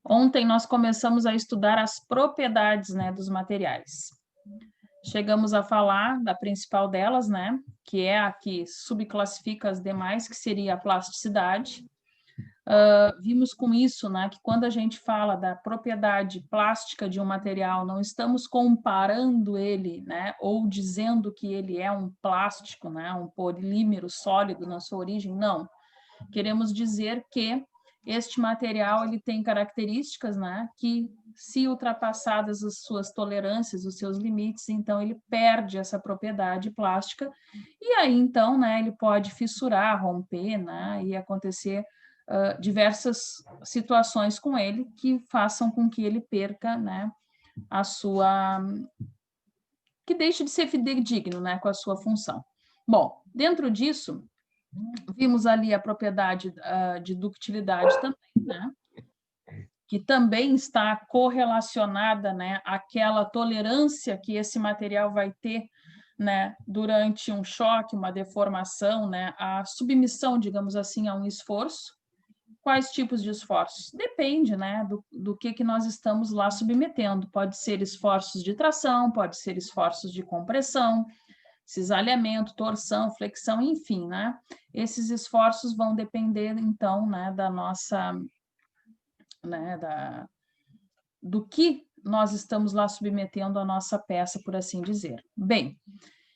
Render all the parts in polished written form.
Ontem nós começamos a estudar as propriedades, né, dos materiais. Chegamos a falar da principal delas, né, que é a que subclassifica as demais, que seria a plasticidade. Vimos com isso, né, que quando a gente fala da propriedade plástica de um material, não estamos comparando ele, né, ou dizendo que ele é um plástico, né, um polímero sólido na sua origem, não. Queremos dizer que este material ele tem características, né, que se ultrapassadas as suas tolerâncias, os seus limites, então ele perde essa propriedade plástica e aí então, né, ele pode fissurar, romper, né, e acontecer diversas situações com ele que façam com que ele perca, né, a sua, que deixe de ser fidedigno, né, com a sua função. Bom, dentro disso vimos ali a propriedade de ductilidade também, né? Que também está correlacionada, né, àquela tolerância que esse material vai ter, né, durante um choque, uma deformação, né, a submissão, digamos assim, a um esforço. Quais tipos de esforços? Depende, né, do que nós estamos lá submetendo. Pode ser esforços de tração, pode ser esforços de compressão, cisalhamento, torção, flexão, enfim, né? Esses esforços vão depender, então, né, da nossa, né, do que nós estamos lá submetendo a nossa peça, por assim dizer. Bem,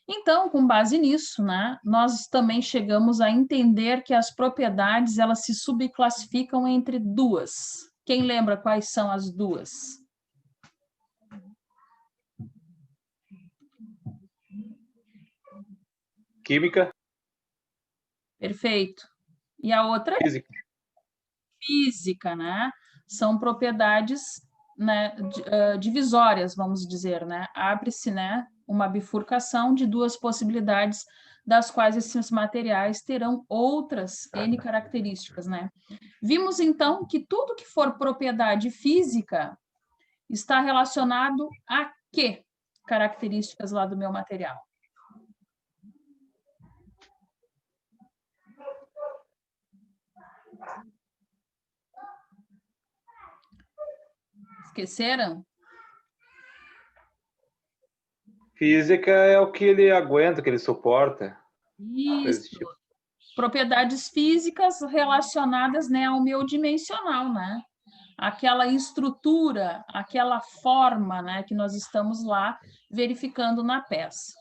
então, com base nisso, né, nós também chegamos a entender que as propriedades, elas se subclassificam entre duas. Quem lembra quais são as duas? Química. Perfeito. E a outra? Física. Física, né? São propriedades, né, divisórias, vamos dizer, né? Abre-se, né, uma bifurcação de duas possibilidades, das quais esses materiais terão outras N características, né? Vimos, então, que tudo que for propriedade física está relacionado a que características lá do meu material? Esqueceram? Física é o que ele aguenta, que ele suporta. Isso. Tipo. Propriedades físicas relacionadas, né, ao meu dimensional, né? Aquela estrutura, aquela forma, né, que nós estamos lá verificando na peça.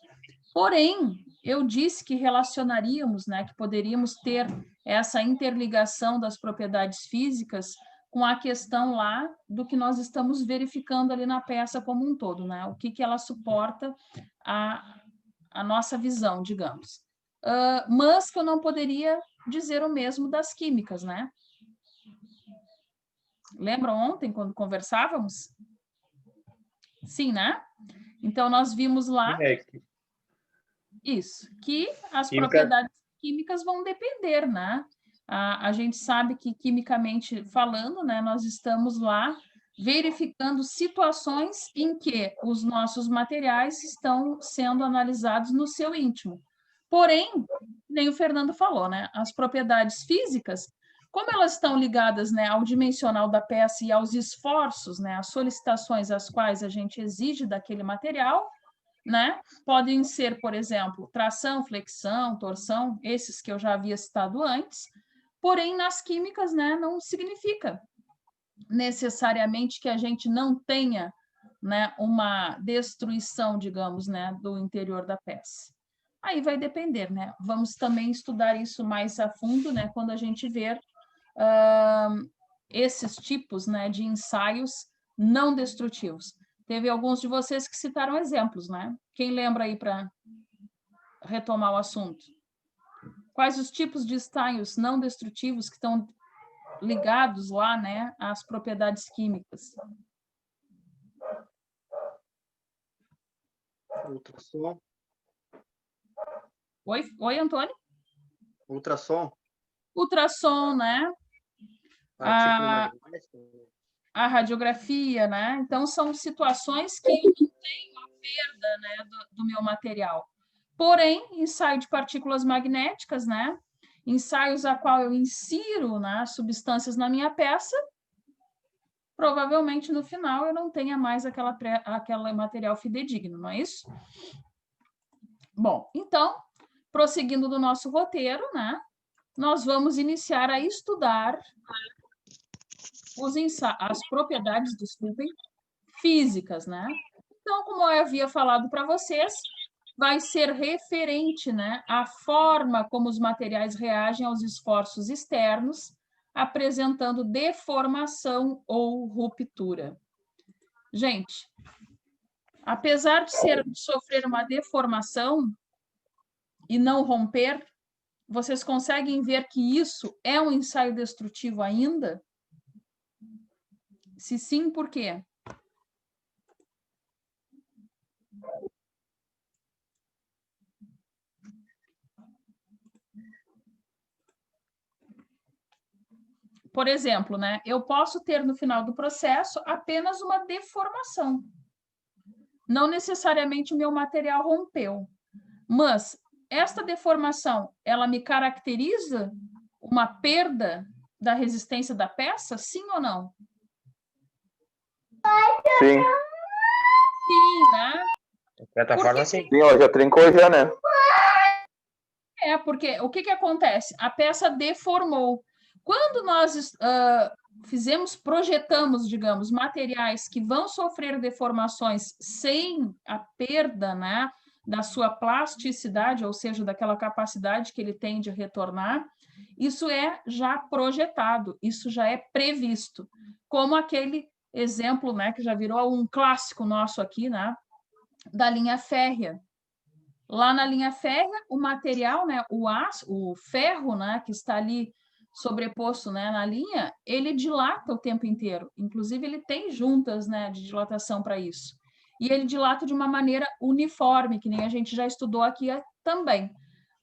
Porém, eu disse que relacionaríamos, né, que poderíamos ter essa interligação das propriedades físicas com a questão lá do que nós estamos verificando ali na peça como um todo, né? O que ela suporta a nossa visão, digamos. Mas que eu não poderia dizer o mesmo das químicas, né? Lembram ontem, quando conversávamos? Sim, né? Então, nós vimos lá isso, que as propriedades químicas vão depender, né? A gente sabe que, quimicamente falando, né, nós estamos lá verificando situações em que os nossos materiais estão sendo analisados no seu íntimo. Porém, nem o Fernando falou, né? As propriedades físicas, como elas estão ligadas, né, ao dimensional da peça e aos esforços, né, às solicitações às quais a gente exige daquele material, né? Podem ser, por exemplo, tração, flexão, torção, esses que eu já havia citado antes, porém, nas químicas, né, não significa necessariamente que a gente não tenha, né, uma destruição, digamos, né, do interior da peça. Aí vai depender, né? Vamos também estudar isso mais a fundo, né, quando a gente ver esses tipos, né, de ensaios não destrutivos. Teve alguns de vocês que citaram exemplos, né? Quem lembra aí para retomar o assunto? Quais os tipos de ensaios não destrutivos que estão ligados lá, né, às propriedades químicas? Ultrassom. Oi, Antônio? Ultrassom. Ultrassom, né? A radiografia, né? Então, são situações que eu não tenho a perda, né, do meu material. Porém, ensaio de partículas magnéticas, né? Ensaios a qual eu insiro, né, substâncias na minha peça, provavelmente no final eu não tenha mais aquele material fidedigno, não é isso? Bom, então, prosseguindo do nosso roteiro, né, nós vamos iniciar a estudar as propriedades, desculpem, físicas, né? Então, como eu havia falado para vocês, vai ser referente, né, à forma como os materiais reagem aos esforços externos, apresentando deformação ou ruptura. Gente, apesar de sofrer uma deformação e não romper, vocês conseguem ver que isso é um ensaio destrutivo ainda? Se sim, por quê? Por exemplo, né, eu posso ter no final do processo apenas uma deformação. Não necessariamente o meu material rompeu, mas esta deformação, ela me caracteriza uma perda da resistência da peça, sim ou não? Sim. Sim, né? De certa forma, sim. Sim, ó, já trincou já, né? Porque o que acontece? A peça deformou. Quando nós projetamos, digamos, materiais que vão sofrer deformações sem a perda, né, da sua plasticidade, ou seja, daquela capacidade que ele tem de retornar, isso é já projetado, isso já é previsto. Como aquele exemplo, né, que já virou um clássico nosso aqui, né, da linha férrea. Lá na linha férrea, o material, né, o ferro, né, que está ali sobreposto, né, na linha, ele dilata o tempo inteiro. Inclusive, ele tem juntas, né, de dilatação para isso. E ele dilata de uma maneira uniforme, que nem a gente já estudou aqui também.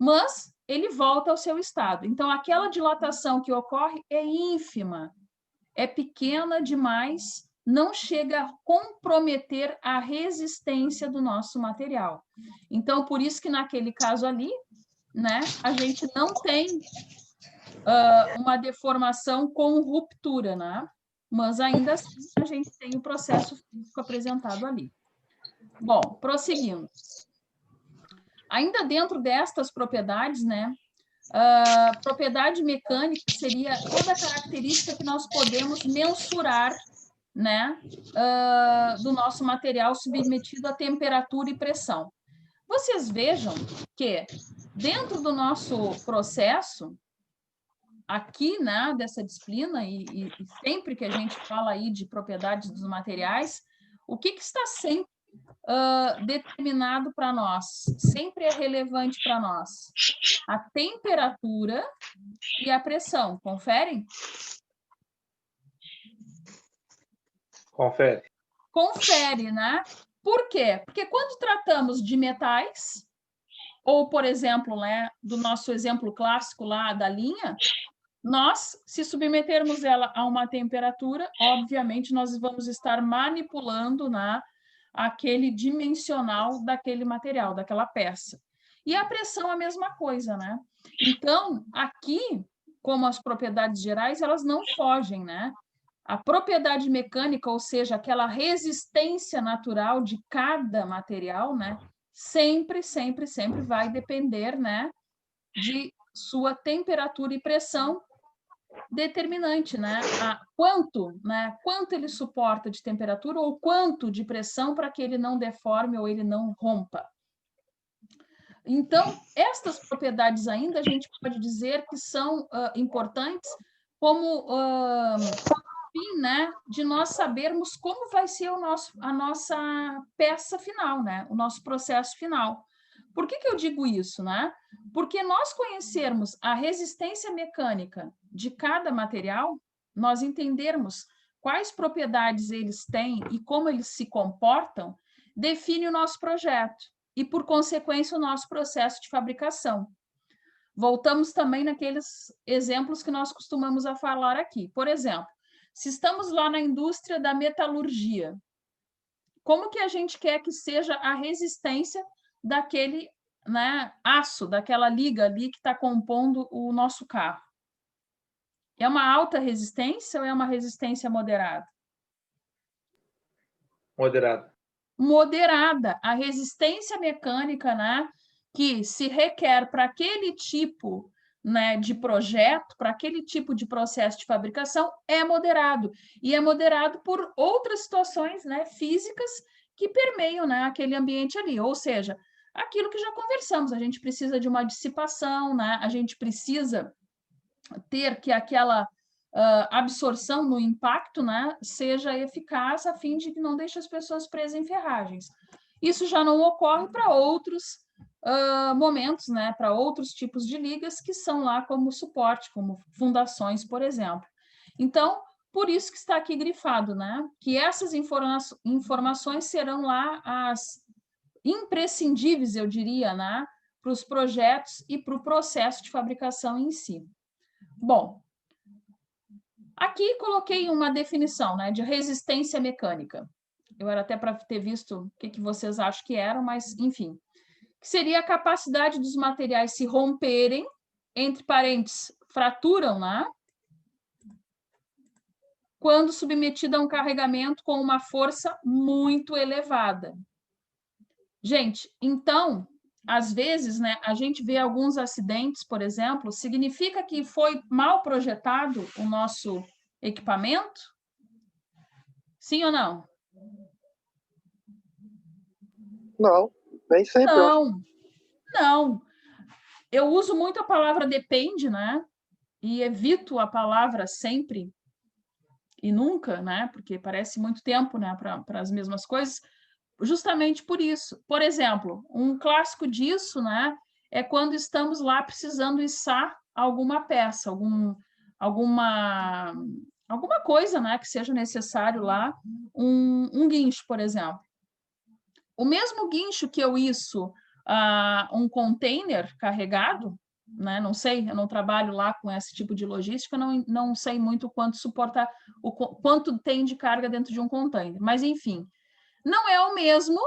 Mas ele volta ao seu estado. Então, aquela dilatação que ocorre é ínfima, é pequena demais, não chega a comprometer a resistência do nosso material. Então, por isso que naquele caso ali, né, a gente não tem uma deformação com ruptura, né? Mas ainda assim a gente tem o processo físico apresentado ali. Bom, prosseguindo. Ainda dentro destas propriedades, né, propriedade mecânica seria toda característica que nós podemos mensurar, né, do nosso material submetido a temperatura e pressão. Vocês vejam que dentro do nosso processo, aqui, né, dessa disciplina, e sempre que a gente fala aí de propriedades dos materiais, o que está sempre determinado para nós, sempre é relevante para nós? A temperatura e a pressão, conferem? Confere. Confere, né? Por quê? Porque quando tratamos de metais, ou, por exemplo, né, do nosso exemplo clássico lá da linha, nós, se submetermos ela a uma temperatura, obviamente, nós vamos estar manipulando, né, aquele dimensional daquele material, daquela peça. E a pressão é a mesma coisa, né? Então, aqui, como as propriedades gerais, elas não fogem, né? A propriedade mecânica, ou seja, aquela resistência natural de cada material, né? Sempre, sempre, sempre vai depender, né, de sua temperatura e pressão determinante, né? Quanto ele suporta de temperatura ou quanto de pressão para que ele não deforme ou ele não rompa. Então, estas propriedades ainda a gente pode dizer que são importantes como fim, né, de nós sabermos como vai ser a nossa peça final, né, o nosso processo final. Por que eu digo isso, né? Porque nós conhecermos a resistência mecânica de cada material, nós entendermos quais propriedades eles têm e como eles se comportam, define o nosso projeto e, por consequência, o nosso processo de fabricação. Voltamos também naqueles exemplos que nós costumamos a falar aqui. Por exemplo, se estamos lá na indústria da metalurgia, como que a gente quer que seja a resistência daquele, né, aço, daquela liga ali que está compondo o nosso carro? É uma alta resistência ou é uma resistência moderada? Moderado. Moderada. A resistência mecânica, né, que se requer para aquele tipo, né, de projeto, para aquele tipo de processo de fabricação, é moderado. E é moderado por outras situações, né, físicas que permeiam, né, aquele ambiente ali. Ou seja, aquilo que já conversamos, a gente precisa de uma dissipação, né, a gente precisa ter que aquela absorção no impacto, né, seja eficaz a fim de que não deixe as pessoas presas em ferragens. Isso já não ocorre para outros momentos, né, para outros tipos de ligas que são lá como suporte, como fundações, por exemplo. Então, por isso que está aqui grifado, né, que essas informações serão lá as imprescindíveis, eu diria, né, para os projetos e para o processo de fabricação em si. Bom, aqui coloquei uma definição, né, de resistência mecânica. Eu era até para ter visto o que vocês acham que eram, mas, enfim. Que seria a capacidade dos materiais se romperem, entre parênteses, fraturam, né? Quando submetida a um carregamento com uma força muito elevada. Gente, então, às vezes, né, a gente vê alguns acidentes, por exemplo, significa que foi mal projetado o nosso equipamento? Sim ou não? Não, nem sempre. Eu acho. Não. Eu uso muito a palavra depende, né? E evito a palavra sempre e nunca, né? Porque parece muito tempo, né, para as mesmas coisas, justamente por isso. Por exemplo, um clássico disso, né, é quando estamos lá precisando içar alguma peça, alguma coisa, né, que seja necessário lá, um guincho, por exemplo. O mesmo guincho que eu iço um container carregado, né? Não sei, eu não trabalho lá com esse tipo de logística, não sei muito quanto suporta, quanto tem de carga dentro de um container, mas enfim, não é o mesmo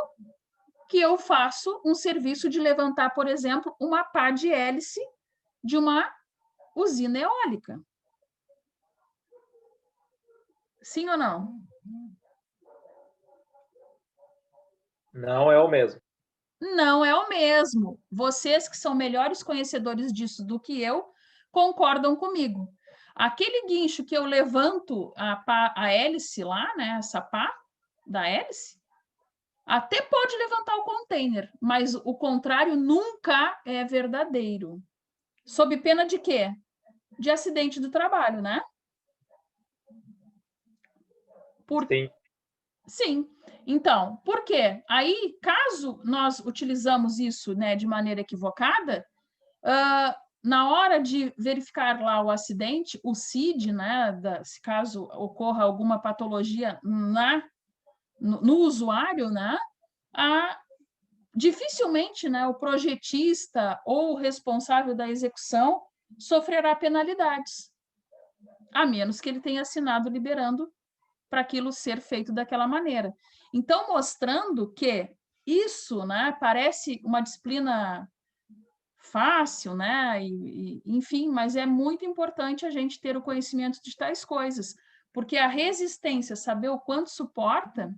que eu faço um serviço de levantar, por exemplo, uma pá de hélice de uma usina eólica. Sim ou não? Não é o mesmo. Não é o mesmo. Vocês que são melhores conhecedores disso do que eu, concordam comigo. Aquele guincho que eu levanto a hélice lá, né, essa pá da hélice, até pode levantar o container, mas o contrário nunca é verdadeiro. Sob pena de quê? De acidente do trabalho, né? Sim. Sim. Então, por quê? Aí, caso nós utilizamos isso, né, de maneira equivocada, na hora de verificar lá o acidente, o CID, né, se caso ocorra alguma patologia no usuário, né, dificilmente, né, o projetista ou o responsável da execução sofrerá penalidades, a menos que ele tenha assinado liberando para aquilo ser feito daquela maneira. Então, mostrando que isso, né, parece uma disciplina fácil, né? Enfim, mas é muito importante a gente ter o conhecimento de tais coisas, porque a resistência, saber o quanto suporta,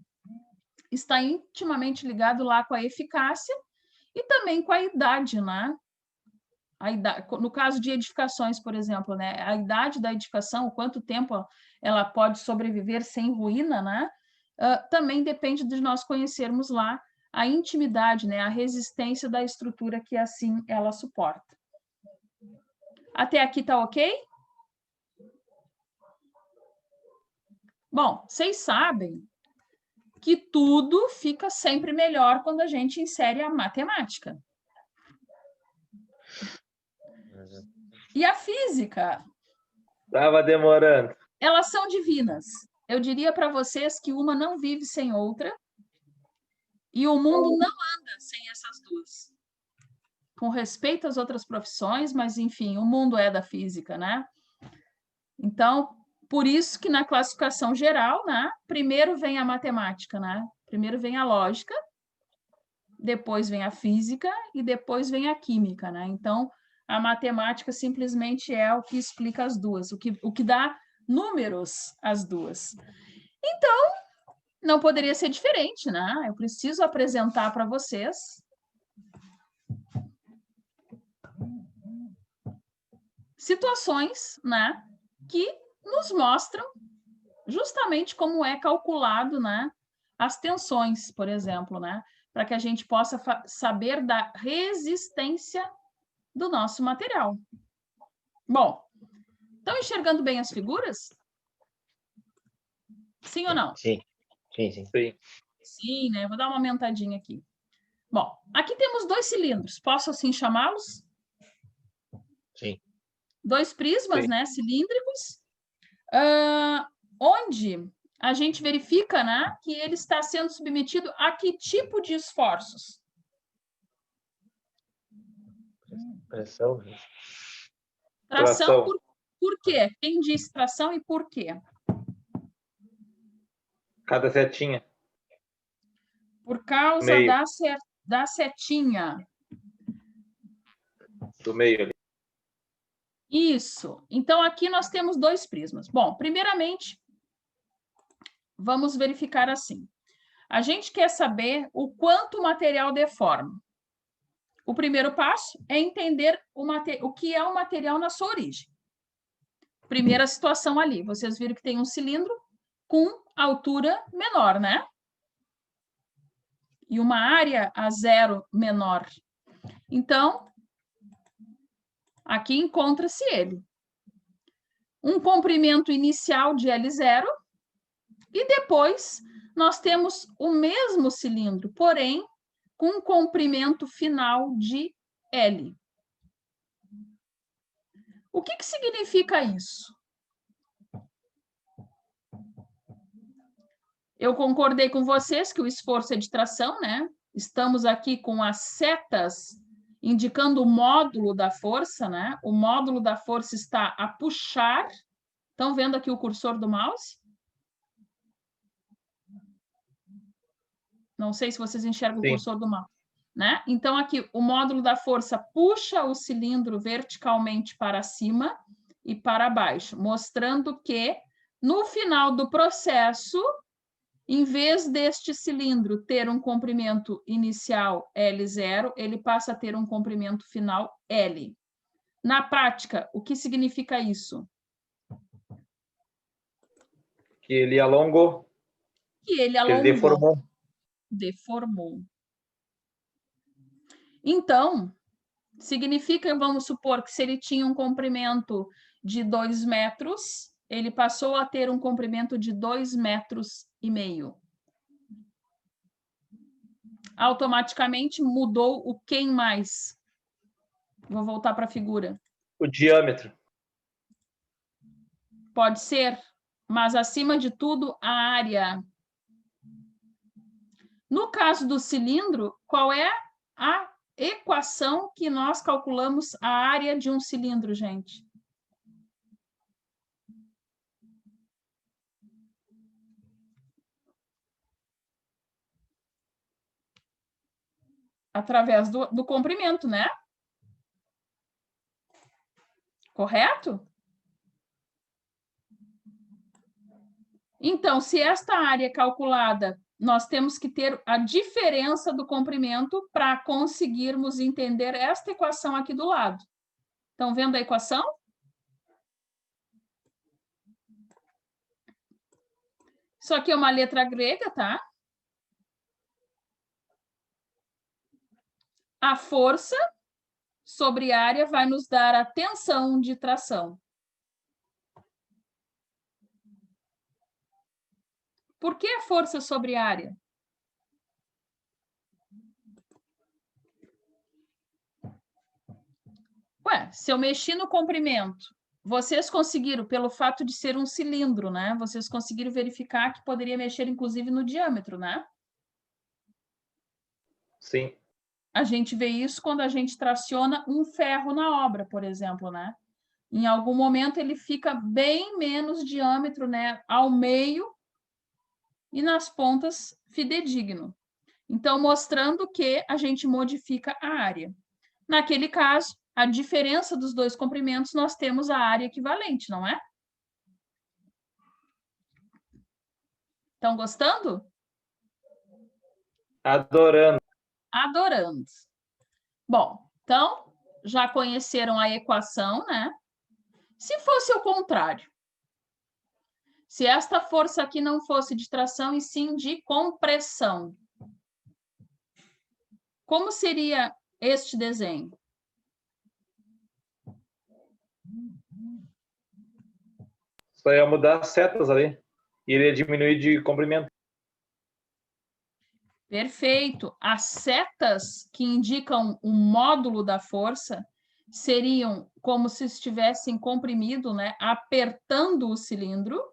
está intimamente ligado lá com a eficácia e também com a idade, né? No caso de edificações, por exemplo, né? A idade da edificação, o quanto tempo ela pode sobreviver sem ruína, né? Também depende de nós conhecermos lá a intimidade, né? A resistência da estrutura que assim ela suporta. Até aqui tá ok? Bom, vocês sabem que tudo fica sempre melhor quando a gente insere a matemática. E a física? Estava demorando. Elas são divinas. Eu diria para vocês que uma não vive sem outra e o mundo não anda sem essas duas. Com respeito às outras profissões, mas, enfim, o mundo é da física, né? Então, por isso que na classificação geral, né, primeiro vem a matemática, né? Primeiro vem a lógica, depois vem a física e depois vem a química, né? Então, a matemática simplesmente é o que explica as duas, o que dá números às duas. Então, não poderia ser diferente, né? Eu preciso apresentar para vocês situações, né, que nos mostram justamente como é calculado, né, as tensões, por exemplo, né, para que a gente possa saber da resistência do nosso material. Bom, estão enxergando bem as figuras? Sim ou não? Sim, sim, sim. Sim. Sim, né? Vou dar uma aumentadinha aqui. Bom, aqui temos 2 cilindros. Posso assim chamá-los? Sim. 2 prismas, Sim. né, cilíndricos, onde a gente verifica, né, que ele está sendo submetido a que tipo de esforços? Pressão. Tração. Por quê? Quem diz tração e por quê? Cada setinha. Por causa Meio. da setinha. Do meio ali. Isso. Então, aqui nós temos 2 prismas. Bom, primeiramente, vamos verificar assim. A gente quer saber o quanto o material deforma. O primeiro passo é entender o que é o material na sua origem. Primeira situação ali, vocês viram que tem um cilindro com altura menor, né? E uma área a zero menor. Então, aqui encontra-se ele. Um comprimento inicial de L0 e depois nós temos o mesmo cilindro, porém com um comprimento final de L. O que significa isso? Eu concordei com vocês que o esforço é de tração, né? Estamos aqui com as setas indicando o módulo da força, né? O módulo da força está a puxar. Estão vendo aqui o cursor do mouse? Não sei se vocês enxergam Sim. o cursor do mouse, né? Então, aqui, o módulo da força puxa o cilindro verticalmente para cima e para baixo, mostrando que, no final do processo, em vez deste cilindro ter um comprimento inicial L0, ele passa a ter um comprimento final L. Na prática, o que significa isso? Que ele alongou. Que ele Que alongou. ele deformou. Deformou. Então, significa, vamos supor, que se ele tinha um comprimento de 2 metros, ele passou a ter um comprimento de 2,5 metros. Automaticamente mudou o quem mais? Vou voltar para a figura. O diâmetro. Pode ser, mas acima de tudo, a área. No caso do cilindro, qual é a equação que nós calculamos a área de um cilindro, gente? Através do comprimento, né? Correto? Então, se esta área é calculada, nós temos que ter a diferença do comprimento para conseguirmos entender esta equação aqui do lado. Estão vendo a equação? Isso aqui é uma letra grega, tá? A força sobre a área vai nos dar a tensão de tração. Por que a força sobre a área? Ué, se eu mexi no comprimento, vocês conseguiram, pelo fato de ser um cilindro, né? Vocês conseguiram verificar que poderia mexer, inclusive, no diâmetro, né? Sim. A gente vê isso quando a gente traciona um ferro na obra, por exemplo, né? Em algum momento ele fica bem menos diâmetro, né? Ao meio e nas pontas fidedigno. Então, mostrando que a gente modifica a área. Naquele caso, a diferença dos 2 comprimentos, nós temos a área equivalente, não é? Estão gostando? Adorando. Adorando. Bom, então, já conheceram a equação, né? Se fosse o contrário, se esta força aqui não fosse de tração e sim de compressão, como seria este desenho? Só ia mudar as setas ali. Iria diminuir de comprimento. Perfeito. As setas que indicam o módulo da força seriam como se estivessem comprimido, né, apertando o cilindro.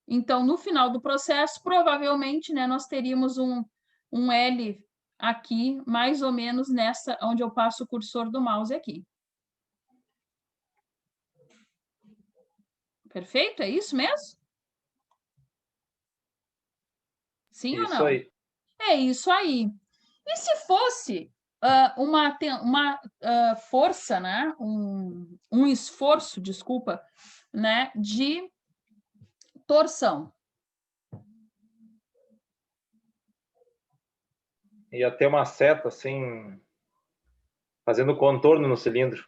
Então, no final do processo, provavelmente, né, nós teríamos um L aqui, mais ou menos nessa, onde eu passo o cursor do mouse aqui. Perfeito? É isso mesmo? Sim ou Isso não? aí. É isso aí. E se fosse uma força, né? um esforço, desculpa, né? de torção? Ia ter uma seta assim, fazendo contorno no cilindro.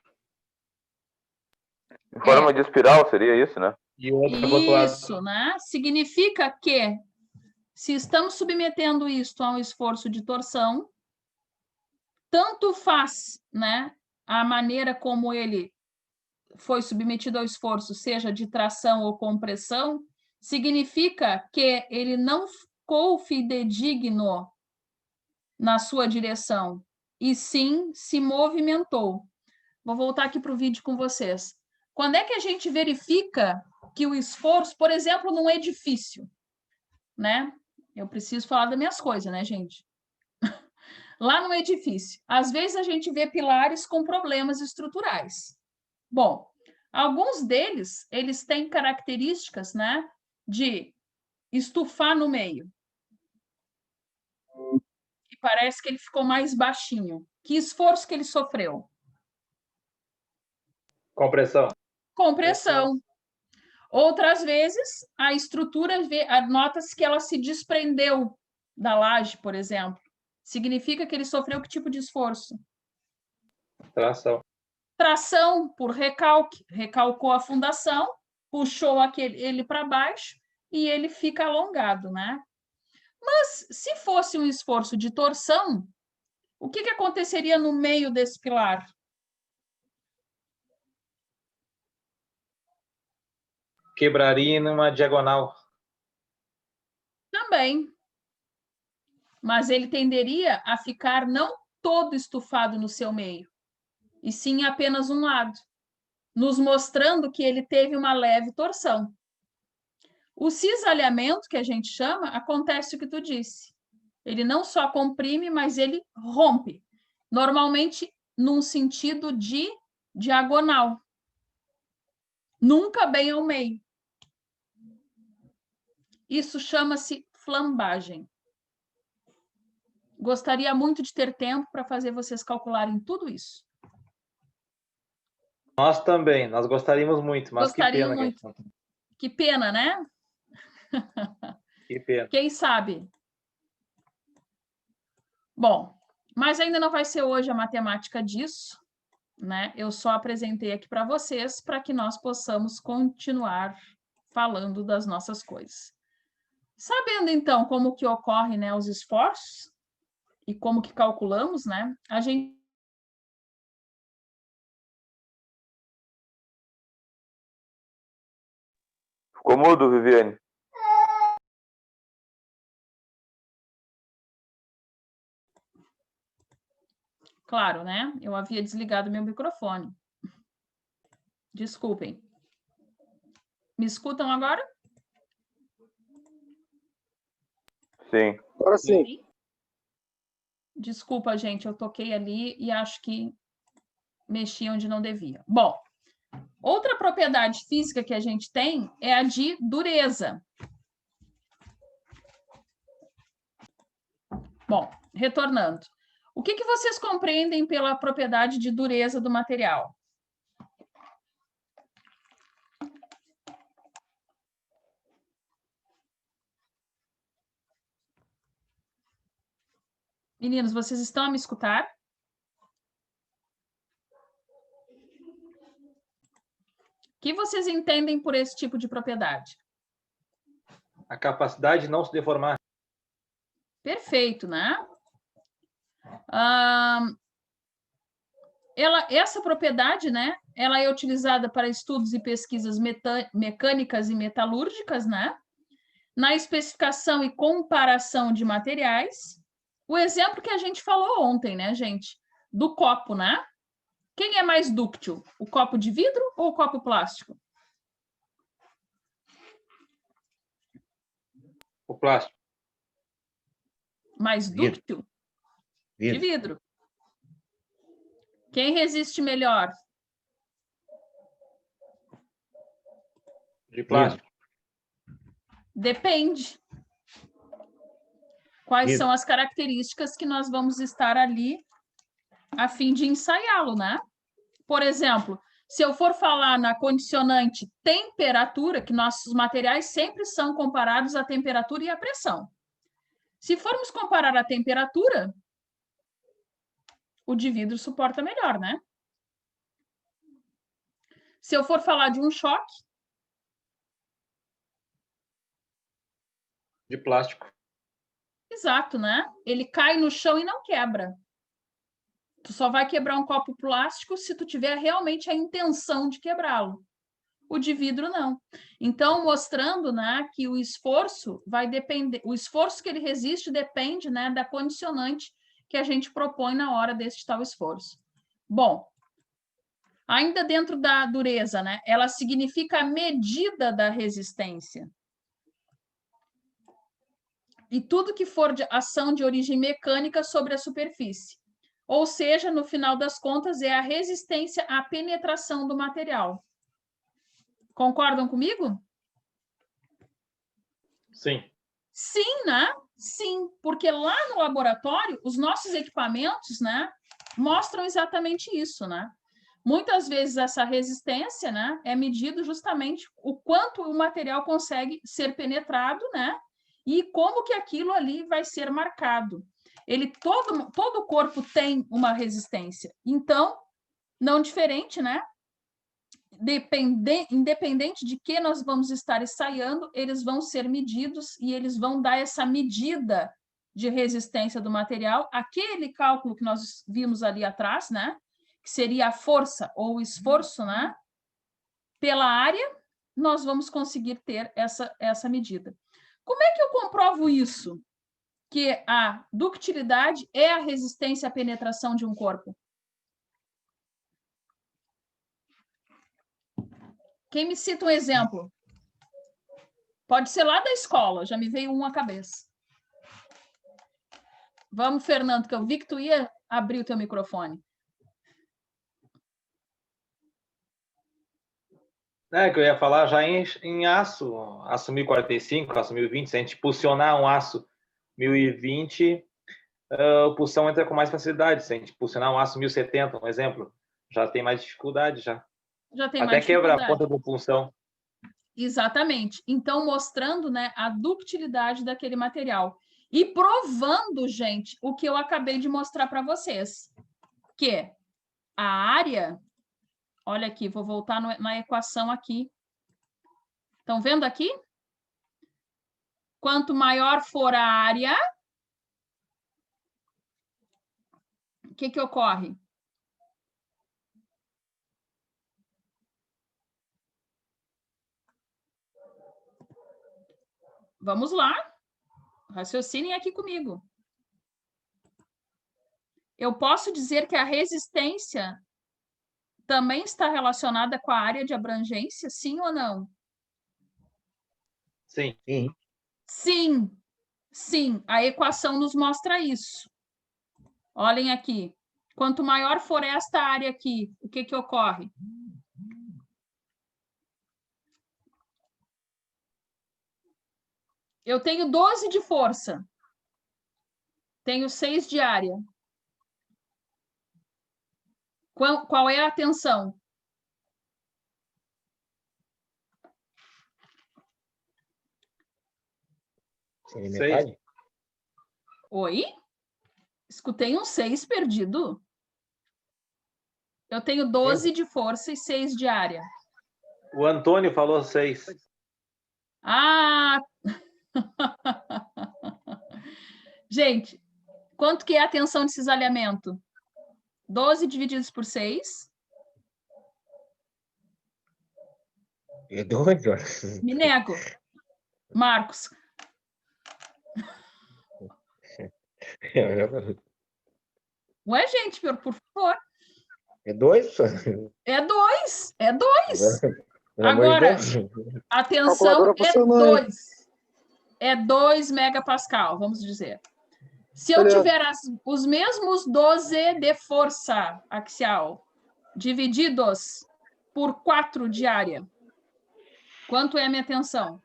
Em forma de espiral, seria isso, né? E outra pro outro lado. Isso, né? Significa que, se estamos submetendo isto a um esforço de torção, tanto faz, né? A maneira como ele foi submetido ao esforço, seja de tração ou compressão, significa que ele não ficou fidedigno na sua direção, e sim se movimentou. Vou voltar aqui para o vídeo com vocês. Quando é que a gente verifica que o esforço, por exemplo, num edifício, né? Eu preciso falar das minhas coisas, né, gente? Lá no edifício, às vezes a gente vê pilares com problemas estruturais. Bom, alguns deles, eles têm características, né, de estufar no meio. E parece que ele ficou mais baixinho. Que esforço que ele sofreu? Compressão. Compressão. Outras vezes, a estrutura, nota-se que ela se desprendeu da laje, por exemplo. Significa que ele sofreu que tipo de esforço? Tração. Tração por recalque. Recalcou a fundação, puxou ele para baixo e ele fica alongado, né? Mas, se fosse um esforço de torção, o que aconteceria no meio desse pilar? Quebraria numa diagonal. Também. Mas ele tenderia a ficar não todo estufado no seu meio, e sim apenas um lado, nos mostrando que ele teve uma leve torção. O cisalhamento, que a gente chama, acontece o que tu disse. Ele não só comprime, mas ele rompe. Normalmente num sentido de diagonal. Nunca bem ao meio. Isso chama-se flambagem. Gostaria muito de ter tempo para fazer vocês calcularem tudo isso. Nós também, nós gostaríamos muito, mas Gostariam que pena. muito. Que pena, né? Que pena. Quem sabe? Bom, mas ainda não vai ser hoje a matemática disso, né? Eu só apresentei aqui para vocês para que nós possamos continuar falando das nossas coisas. Sabendo, então, como que ocorre, né, os esforços e como que calculamos, né? A gente Ficou mudo, Viviane? Claro, né? Eu havia desligado meu microfone. Desculpem. Me escutam agora? Sim. Agora sim. Desculpa, gente, eu toquei ali e acho que mexi onde não devia. Bom, outra propriedade física que a gente tem é a de dureza. Bom, retornando. O que vocês compreendem pela propriedade de dureza do material? Meninos, vocês estão a me escutar? O que vocês entendem por esse tipo de propriedade? A capacidade de não se deformar. Perfeito, né? Essa propriedade, né? Ela é utilizada para estudos e pesquisas mecânicas e metalúrgicas, né? Na especificação e comparação de materiais. O exemplo que a gente falou ontem, né, gente? Do copo, né? Quem é mais dúctil? O copo de vidro ou o copo plástico? O plástico. Mais dúctil? De vidro. Quem resiste melhor? De plástico. Depende. Quais são as características que nós vamos estar ali a fim de ensaiá-lo, né? Por exemplo, se eu for falar na condicionante temperatura, que nossos materiais sempre são comparados à temperatura e à pressão. Se formos comparar a temperatura, o de vidro suporta melhor, né? Se eu for falar de um choque... De plástico. Exato, né? Ele cai no chão e não quebra. Tu só vai quebrar um copo plástico se tu tiver realmente a intenção de quebrá-lo. O de vidro não. Então, mostrando, né, que o esforço vai depender, o esforço que ele resiste depende, né, da condicionante que a gente propõe na hora desse tal esforço. Bom, ainda dentro da dureza, né, ela significa a medida da resistência. E tudo que for de ação de origem mecânica sobre a superfície. Ou seja, no final das contas, é a resistência à penetração do material. Concordam comigo? Sim. Sim, né? Sim, porque lá no laboratório, os nossos equipamentos, né, mostram exatamente isso, né? Muitas vezes essa resistência, né, é medido justamente o quanto o material consegue ser penetrado, né? E como que aquilo ali vai ser marcado. Todo o corpo tem uma resistência. Então, não diferente, né? Independente de que nós vamos estar ensaiando, eles vão ser medidos e eles vão dar essa medida de resistência do material, aquele cálculo que nós vimos ali atrás, né? Que seria a força ou o esforço, né? Pela área, nós vamos conseguir ter essa medida. Como é que eu comprovo isso? Que a ductilidade é a resistência à penetração de um corpo. Quem me cita um exemplo? Pode ser lá da escola, já me veio um à cabeça. Vamos, Fernando, que eu vi que tu ia abrir o teu microfone. Que eu ia falar já em aço 1045, aço 1020, se a gente pulsionar um aço 1020, a pulsão entra com mais facilidade. Se a gente pulsionar um aço 1070, um exemplo, já tem mais dificuldade já. Já tem Até mais quebra a dificuldade. ponta da pulsão. Exatamente. Então, mostrando, né, a ductilidade daquele material. E provando, gente, o que eu acabei de mostrar para vocês. Que a área... Olha aqui, vou voltar na equação aqui. Estão vendo aqui? Quanto maior for a área, o que ocorre? Vamos lá. Raciocinem aqui comigo. Eu posso dizer que a resistência também está relacionada com a área de abrangência, sim ou não? Sim. Sim. Sim, sim. A equação nos mostra isso. Olhem aqui. Quanto maior for esta área aqui, o que ocorre? Eu tenho 12 de força. Tenho 6 de área. Qual é a tensão? Seria metade? Oi? Escutei um 6 perdido. Eu tenho 12 de força e 6 de área. O Antônio falou 6. Ah! Gente, quanto que é a tensão de cisalhamento? 12 divididos por 6. É 2, olha. Me nego. Marcos. Ué, gente, por favor. É 2? É 2. É 2. Pelo amor de Agora, Deus. a tensão Calculadora é funcionando. 2. É 2 megapascal, vamos dizer. Se eu Beleza. tiver os mesmos 12 de força axial divididos por 4 de área, quanto é a minha tensão?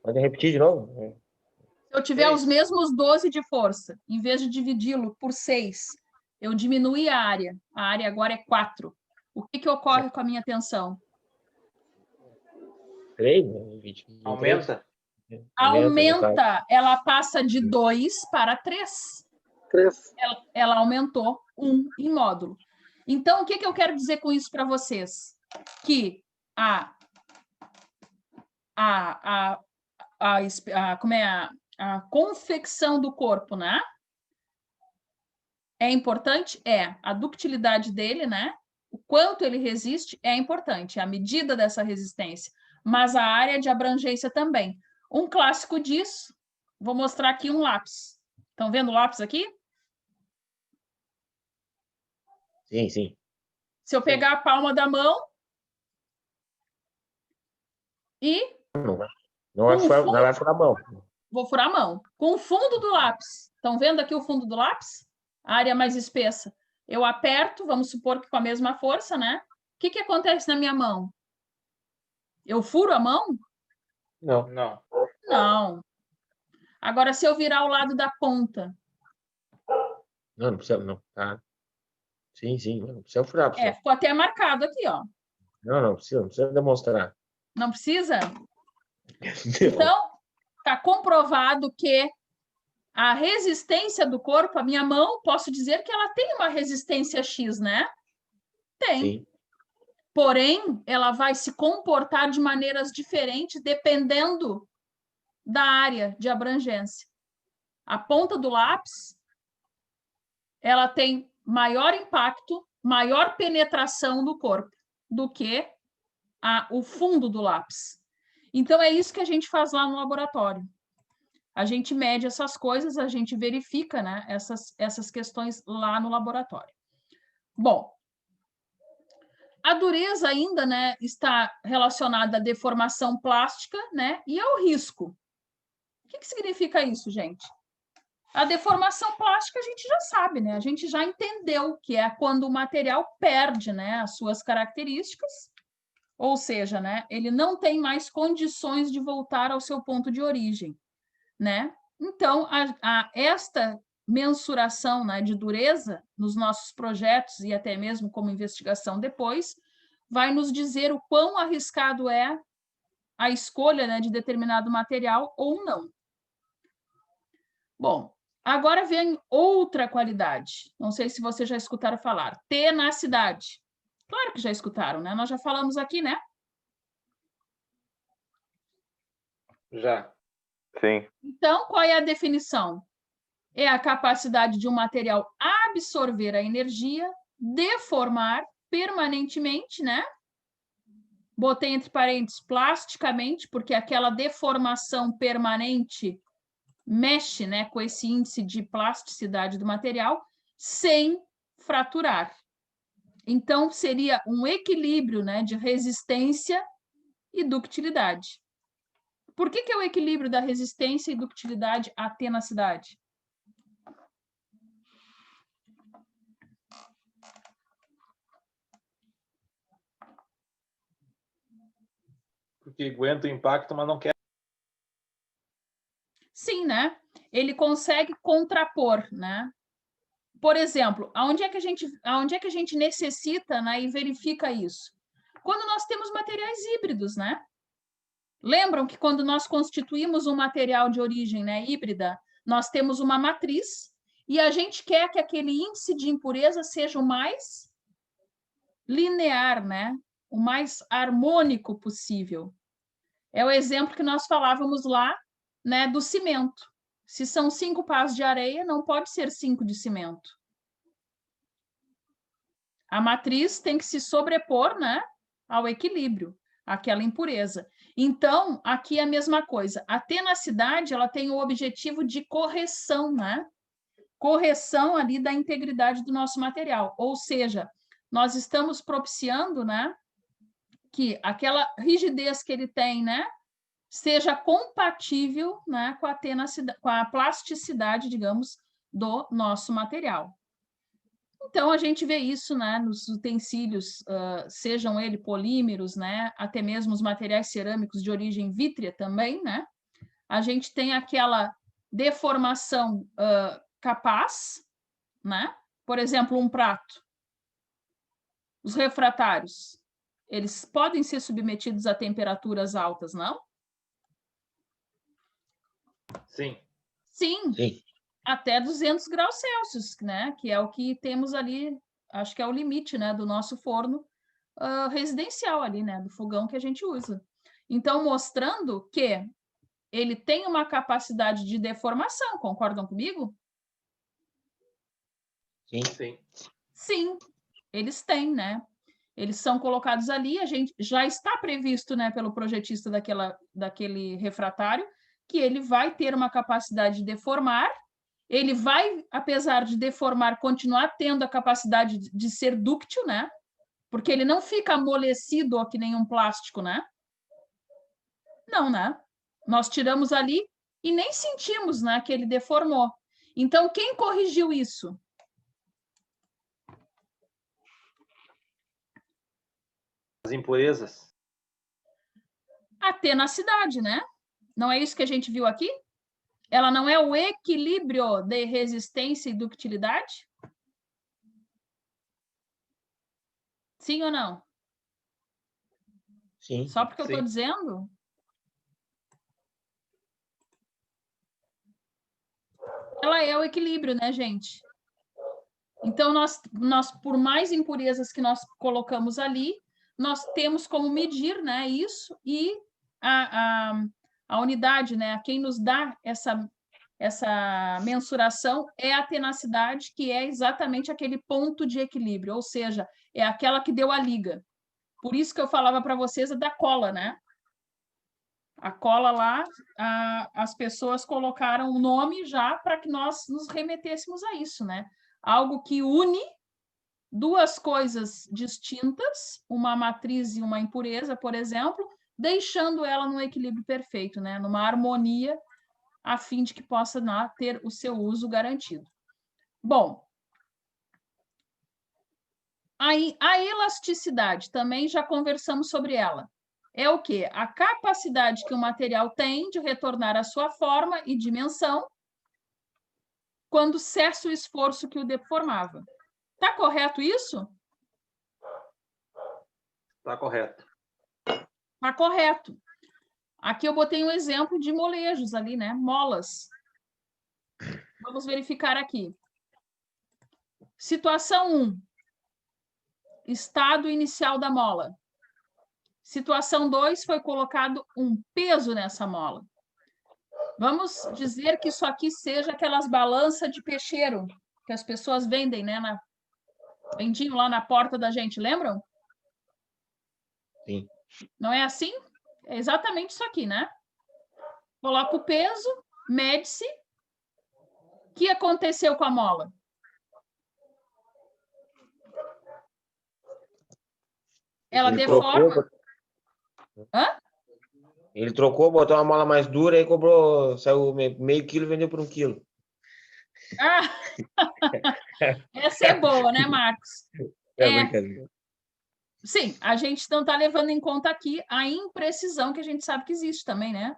Pode repetir de novo? Se eu tiver os mesmos 12 de força, em vez de dividi-lo por 6, eu diminui a área. A área agora é 4. O que ocorre com a minha tensão? 3? Aumenta? Aumenta. Ela passa de 2 para 3. 3. Ela aumentou 1 em módulo. Então, o que eu quero dizer com isso para vocês? Que a confecção do corpo, né? É importante? É. A ductilidade dele, né? O quanto ele resiste é importante, a medida dessa resistência. Mas a área de abrangência também. Um clássico disso, vou mostrar aqui um lápis. Estão vendo o lápis aqui? Sim, sim. Se eu pegar a palma da mão e... Não vai furar a mão. Vou furar a mão. Com o fundo do lápis. Estão vendo aqui o fundo do lápis? A área mais espessa. Eu aperto, vamos supor que com a mesma força, né? O que acontece na minha mão? Eu furo a mão? Não. Não. Agora, se eu virar o lado da ponta... Não precisa, não. Tá. Sim, não precisa furar. Precisa. ficou até marcado aqui, ó. Não precisa demonstrar. Não precisa? Então, está comprovado que a resistência do corpo, a minha mão, posso dizer que ela tem uma resistência X, né? Tem. Sim. Porém, ela vai se comportar de maneiras diferentes dependendo da área de abrangência. A ponta do lápis, ela tem maior impacto, maior penetração no corpo do que o fundo do lápis. Então, é isso que a gente faz lá no laboratório. A gente mede essas coisas, a gente verifica, né, essas questões lá no laboratório. Bom, a dureza ainda, né, está relacionada à deformação plástica, né, e ao risco. O que significa isso, gente? A deformação plástica a gente já sabe, né? A gente já entendeu que é quando o material perde, né, as suas características, ou seja, né, ele não tem mais condições de voltar ao seu ponto de origem, né? Então, esta mensuração, né, de dureza nos nossos projetos e até mesmo como investigação depois, vai nos dizer o quão arriscado é a escolha, né, de determinado material ou não. Bom, agora vem outra qualidade. Não sei se vocês já escutaram falar. Tenacidade. Claro que já escutaram, né? Nós já falamos aqui, né? Já. Sim. Então, qual é a definição? É a capacidade de um material absorver a energia, deformar permanentemente, né? Botei entre parênteses plasticamente, porque aquela deformação permanente mexe, né, com esse índice de plasticidade do material, sem fraturar. Então, seria um equilíbrio, né, de resistência e ductilidade. Por que é o equilíbrio da resistência e ductilidade à tenacidade? Porque aguenta o impacto, mas não quer. Sim, né? Ele consegue contrapor, né? Por exemplo, aonde é que a gente necessita, né, e verifica isso? Quando nós temos materiais híbridos, né? Lembram que quando nós constituímos um material de origem, né, híbrida, Nós temos uma matriz e a gente quer que aquele índice de impureza seja o mais linear, né? O mais harmônico possível. É o exemplo que nós falávamos lá, né, do cimento. Se são 5 pás de areia, não pode ser 5 de cimento. A matriz tem que se sobrepor, né, ao equilíbrio, àquela impureza. Então, aqui é a mesma coisa. A tenacidade, ela tem o objetivo de correção, né? Correção ali da integridade do nosso material. Ou seja, nós estamos propiciando, né, que aquela rigidez que ele tem, né, seja compatível, né, com a tenacidade, com a plasticidade, digamos, do nosso material. Então, a gente vê isso, né, nos utensílios, sejam eles polímeros, né, até mesmo os materiais cerâmicos de origem vítrea também, né? A gente tem aquela deformação capaz, né? Por exemplo, um prato. Os refratários, eles podem ser submetidos a temperaturas altas, não? Sim. Sim. Sim. Até 200 graus Celsius, né? Que é o que temos ali, acho que é o limite, né, do nosso forno residencial ali, né, do fogão que a gente usa. Então, mostrando que ele tem uma capacidade de deformação, concordam comigo? Sim. Sim. Sim, eles têm, né? Eles são colocados ali, a gente já está previsto, né, pelo projetista daquele refratário, que ele vai ter uma capacidade de deformar. Ele vai, apesar de deformar, continuar tendo a capacidade de ser dúctil, né? Porque ele não fica amolecido ó, que nem um plástico, né? Não, né? Nós tiramos ali e nem sentimos, né, que ele deformou. Então, quem corrigiu isso? As impurezas. A tenacidade, né? Não é isso que a gente viu aqui? Ela não é o equilíbrio de resistência e ductilidade? Sim ou não? Sim. Só porque eu estou Sim. dizendo? Ela é o equilíbrio, né, gente? Então, nós, por mais impurezas que nós colocamos ali, nós temos como medir, né, isso e a unidade, né, quem nos dá essa mensuração é a tenacidade, que é exatamente aquele ponto de equilíbrio, ou seja, é aquela que deu a liga. Por isso que eu falava para vocês da cola, né? A cola lá, as pessoas colocaram o nome já para que nós nos remetêssemos a isso, né? Algo que une duas coisas distintas, uma matriz e uma impureza, por exemplo, deixando ela no equilíbrio perfeito, né? Numa harmonia, a fim de que possa ter o seu uso garantido. Bom, aí a elasticidade, também já conversamos sobre ela. É o quê? A capacidade que o material tem de retornar à sua forma e dimensão quando cessa o esforço que o deformava. Está correto isso? Está correto. Está correto. Aqui eu botei um exemplo de molejos ali, né? Molas. Vamos verificar aqui. Situação 1. Estado inicial da mola. Situação 2, foi colocado um peso nessa mola. Vamos dizer que isso aqui seja aquelas balanças de peixeiro que as pessoas vendem, né? Vendiam lá na porta da gente, lembram? Sim. Não é assim? É exatamente isso aqui, né? Coloca o peso, mede-se. O que aconteceu com a mola? Ela deforma. Hã? Ele trocou, botou uma mola mais dura e cobrou, saiu meio quilo e vendeu por 1 quilo. Essa é boa, né, Marcos? É brincadeira. Sim, a gente não está levando em conta aqui a imprecisão que a gente sabe que existe também, né?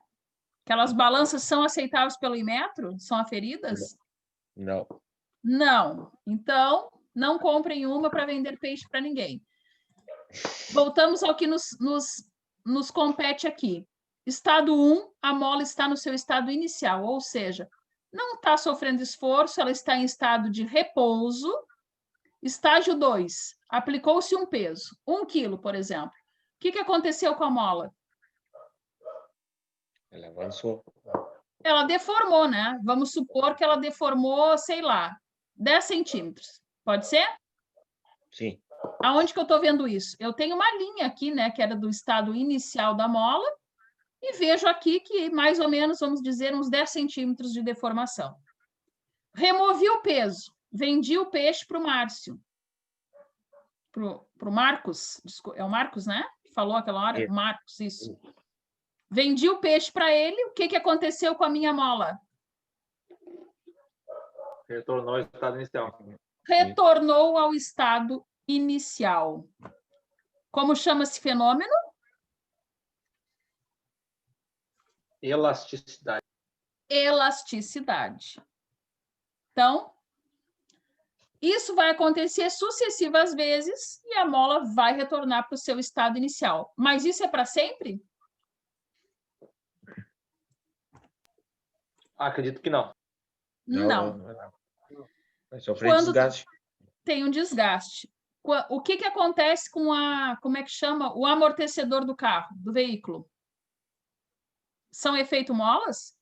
Aquelas balanças são aceitáveis pelo Inmetro? São aferidas? Não. Não. Então, não comprem uma para vender peixe para ninguém. Voltamos ao que nos compete aqui. Estado 1, a mola está no seu estado inicial, ou seja, não está sofrendo esforço, ela está em estado de repouso. Estágio 2, aplicou-se um peso, 1 quilo, por exemplo. O que aconteceu com a mola? Ela avançou. Ela deformou, né? Vamos supor que ela deformou, sei lá, 10 centímetros. Pode ser? Sim. Aonde que eu estou vendo isso? Eu tenho uma linha aqui, né, que era do estado inicial da mola, e vejo aqui que mais ou menos, vamos dizer, uns 10 centímetros de deformação. Removi o peso, vendi o peixe para o Márcio. Para o Marcos, é o Marcos, né? Que falou aquela hora? Isso. Marcos, isso. Vendi o peixe para ele, o que aconteceu com a minha mola? Retornou ao estado inicial. Retornou ao estado inicial. Como chama esse fenômeno? Elasticidade. Elasticidade. Então, isso vai acontecer sucessivas vezes e a mola vai retornar para o seu estado inicial. Mas isso é para sempre? Acredito que não. Não. Vai sofrer desgaste. Tem um desgaste. O que acontece com como é que chama? O amortecedor do carro, do veículo? São efeito molas?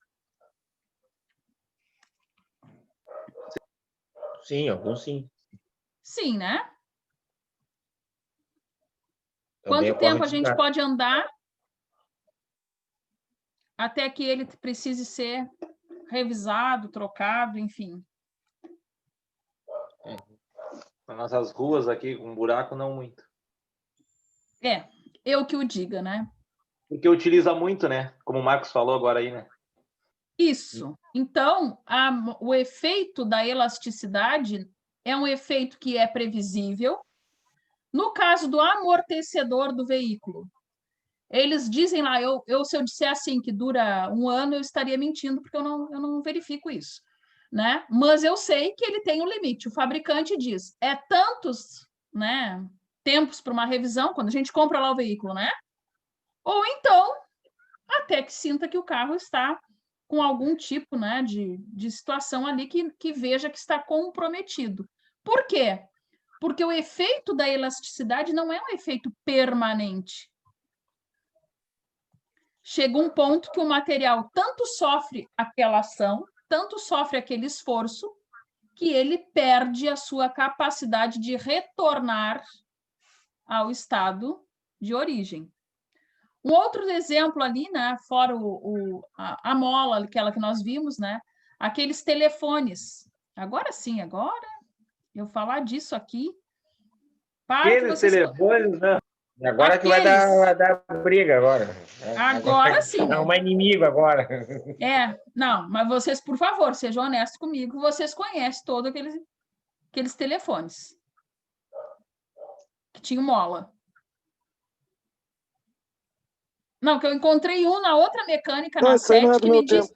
Sim, alguns sim. Sim, né? Também Quanto tempo a ocorre gente desgaste. pode andar até que ele precise ser revisado, trocado, enfim? Nas nossas ruas aqui, com buraco, não muito. Eu que o diga, né? Porque utiliza muito, né? Como o Marcos falou agora aí, né? Isso. Então, o efeito da elasticidade é um efeito que é previsível. No caso do amortecedor do veículo, eles dizem lá, se eu disser assim que dura 1 ano, eu estaria mentindo, porque eu não verifico isso, né? Mas eu sei que ele tem um limite. O fabricante diz, é tantos, né, tempos para uma revisão, quando a gente compra lá o veículo, né? Ou então, até que sinta que o carro está com algum tipo, né, de situação ali que veja que está comprometido. Por quê? Porque o efeito da elasticidade não é um efeito permanente. Chega um ponto que o material tanto sofre aquela ação, tanto sofre aquele esforço, que ele perde a sua capacidade de retornar ao estado de origem. Um outro exemplo ali, né, fora a mola, aquela que nós vimos, né, aqueles telefones. Agora sim, eu falar disso aqui. Aqueles telefones, né? Agora que vai dar briga agora. Agora sim. É um inimigo agora. Não, mas vocês, por favor, sejam honestos comigo, vocês conhecem todos aqueles telefones que tinham mola. Não, que eu encontrei na outra mecânica, na SET, que me disse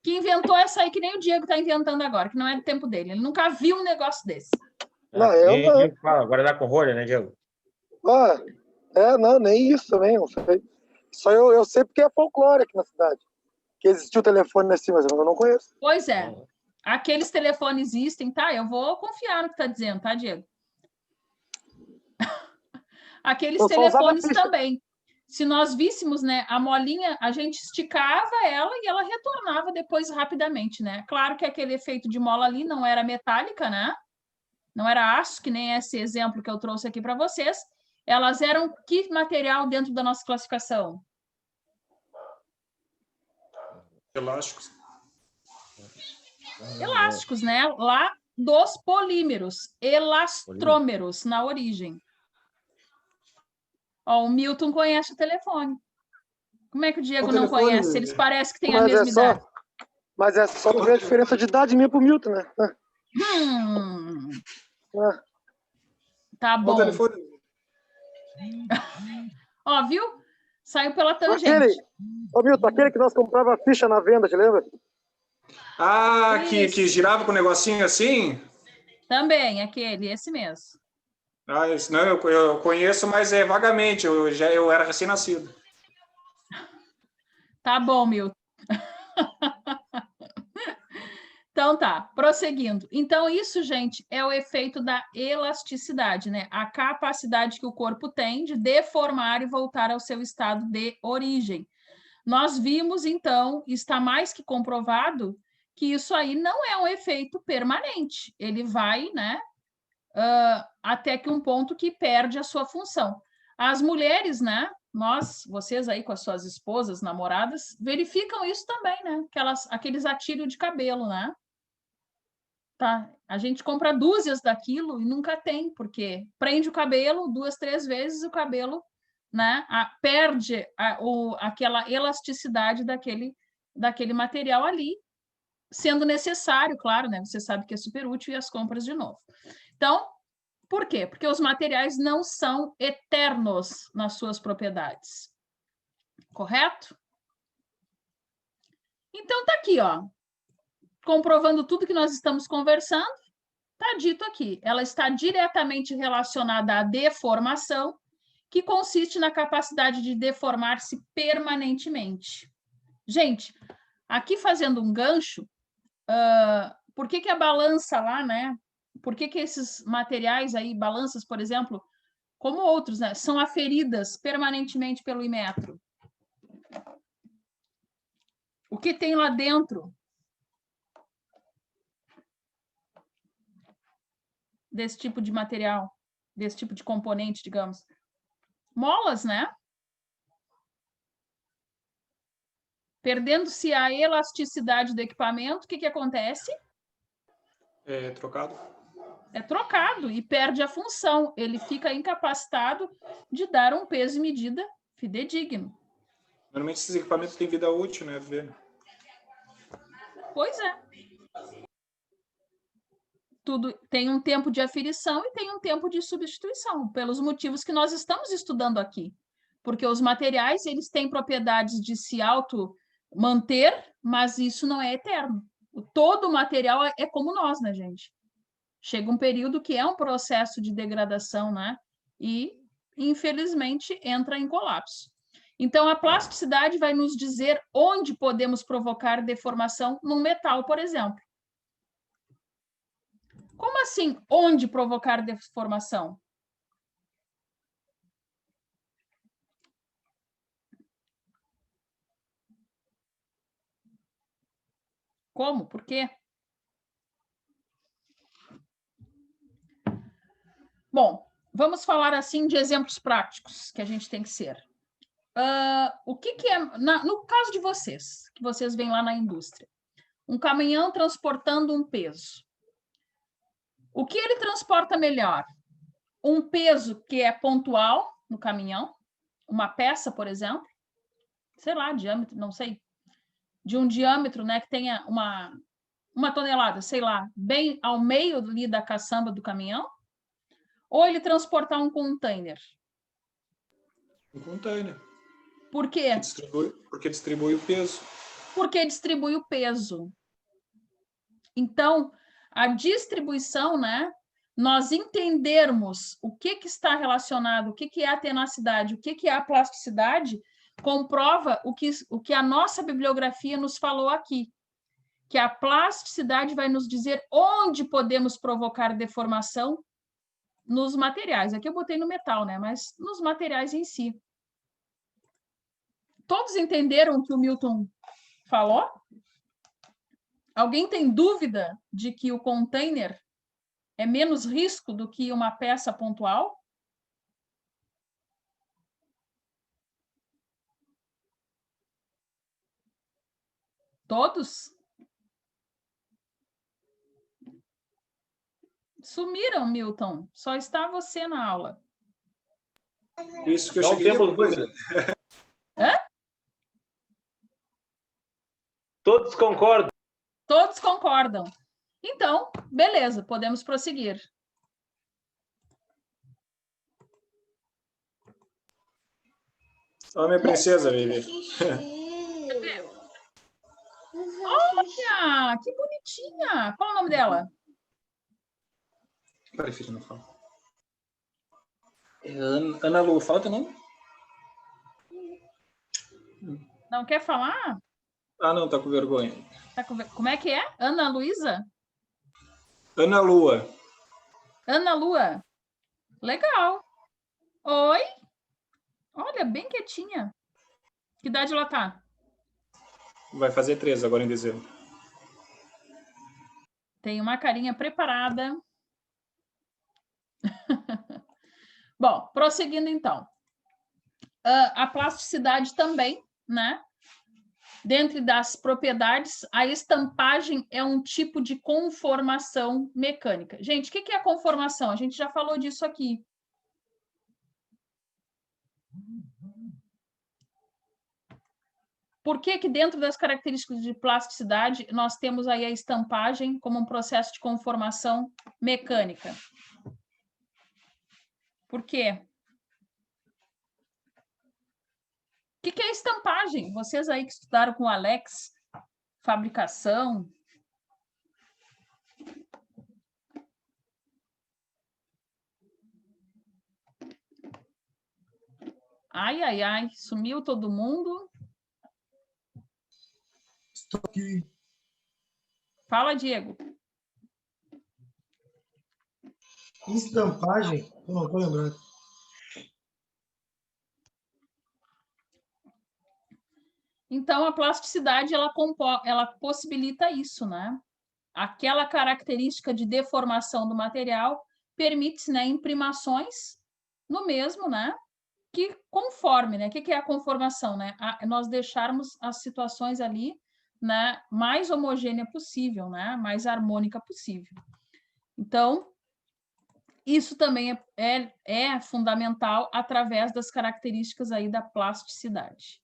que inventou essa aí, que nem o Diego está inventando agora, que não é do tempo dele. Ele nunca viu um negócio desse. Não, eu não. Fala, agora dá com rolha, né, Diego? Não, nem isso também. Só eu sei porque é folclore aqui na cidade. Que existiu o telefone assim, mas eu não conheço. Pois é. Aqueles telefones existem, tá? Eu vou confiar no que está dizendo, tá, Diego? Aqueles telefones também. Se nós víssemos, né, a molinha, a gente esticava ela e ela retornava depois rapidamente, né? Claro que aquele efeito de mola ali não era metálica, né? Não era aço, que nem esse exemplo que eu trouxe aqui para vocês. Elas eram que material dentro da nossa classificação? Elásticos. Elásticos, né? Lá dos polímeros, elastrômeros na origem. O Milton conhece o telefone. Como é que o Diego não conhece? Eles parecem que têm a mesma idade. Mas é só ver a diferença de idade minha pro Milton, né? Tá bom. Viu? Saiu pela tangente. Milton, aquele que nós comprava ficha na venda, te lembra? Que girava com um negocinho assim? Também, esse mesmo. Esse não, eu conheço, mas vagamente, eu era recém-nascido. Tá bom, Milton. Então tá, prosseguindo. Então isso, gente, é o efeito da elasticidade, né? A capacidade que o corpo tem de deformar e voltar ao seu estado de origem. Nós vimos, então, está mais que comprovado que isso aí não é um efeito permanente. Ele vai, né, até que um ponto que perde a sua função. As mulheres, né, vocês aí com as suas esposas, namoradas, verificam isso também, né? Aqueles atilhos de cabelo, né? Tá? A gente compra dúzias daquilo e nunca tem, porque prende o cabelo 2, 3 vezes, o cabelo, né, perde aquela elasticidade daquele material ali, sendo necessário, claro, né? Você sabe que é super útil e as compras de novo. Então, por quê? Porque os materiais não são eternos nas suas propriedades. Correto? Então, tá aqui, ó. Comprovando tudo que nós estamos conversando, está dito aqui. Ela está diretamente relacionada à deformação, que consiste na capacidade de deformar-se permanentemente. Gente, aqui fazendo um gancho, por que a balança lá, né? Por que esses materiais aí, balanças, por exemplo, como outros, né, são aferidas permanentemente pelo Inmetro? O que tem lá dentro desse tipo de material, desse tipo de componente, digamos? Molas, né? Perdendo-se a elasticidade do equipamento, o que acontece? É trocado. É trocado e perde a função. Ele fica incapacitado de dar um peso e medida fidedigno. Normalmente esses equipamentos têm vida útil, né, Viviane? Pois é. Tudo tem um tempo de aferição e tem um tempo de substituição, pelos motivos que nós estamos estudando aqui. Porque os materiais, eles têm propriedades de se auto-manter, mas isso não é eterno. Todo material é como nós, né, gente? Chega um período que é um processo de degradação, né? E, infelizmente, entra em colapso. Então, a plasticidade vai nos dizer onde podemos provocar deformação num metal, por exemplo. Como assim, onde provocar deformação? Como? Por quê? Bom, vamos falar assim de exemplos práticos que a gente tem que ser. O que é, no caso de vocês, que vocês vêm lá na indústria, um caminhão transportando um peso. O que ele transporta melhor? Um peso que é pontual no caminhão, uma peça, por exemplo, sei lá, diâmetro, não sei, de um diâmetro, né, que tenha uma tonelada, sei lá, bem ao meio ali da caçamba do caminhão, ou ele transportar um container? Um container. Por quê? Porque distribui o peso. Porque distribui o peso. Então, a distribuição, né? Nós entendermos o que está relacionado, o que é a tenacidade, o que é a plasticidade, comprova o que a nossa bibliografia nos falou aqui, que a plasticidade vai nos dizer onde podemos provocar deformação nos materiais. Aqui eu botei no metal, né? Mas nos materiais em si. Todos entenderam o que o Milton falou? Alguém tem dúvida de que o container é menos risco do que uma peça pontual? Todos? Sumiram, Milton. Só está você na aula. Isso que eu Não cheguei temos depois. dúvida. Hã? Todos concordam. Todos concordam. Então, beleza, podemos prosseguir. Ó, minha princesa, Vivi. Olha, que bonitinha. Qual é o nome dela? Peraí, filho, não fala. Ana Lu, fala teu nome. Não quer falar? Ah, não, tá com vergonha. Como é que é? Ana Luísa? Ana Lua. Ana Lua. Legal. Oi. Olha, bem quietinha. Que idade ela tá? Vai fazer 3 agora em dezembro. Tem uma carinha preparada. Bom, prosseguindo então. A plasticidade também, né? Dentre das propriedades, a estampagem é um tipo de conformação mecânica. Gente, o que é a conformação? A gente já falou disso aqui. Por que que dentro das características de plasticidade nós temos aí a estampagem como um processo de conformação mecânica? Por quê? O que é estampagem? Vocês aí que estudaram com o Alex, fabricação. Ai, ai, ai, sumiu todo mundo. Estou aqui. Fala, Diego. Estampagem? Eu não estou lembrando. Então, a plasticidade, ela possibilita isso, né? Aquela característica de deformação do material permite, né, imprimações no mesmo, né? Que conforme, né? O que é a conformação, né? Nós deixarmos as situações ali, né, mais homogênea possível, né? Mais harmônica possível. Então, isso também é fundamental através das características aí da plasticidade.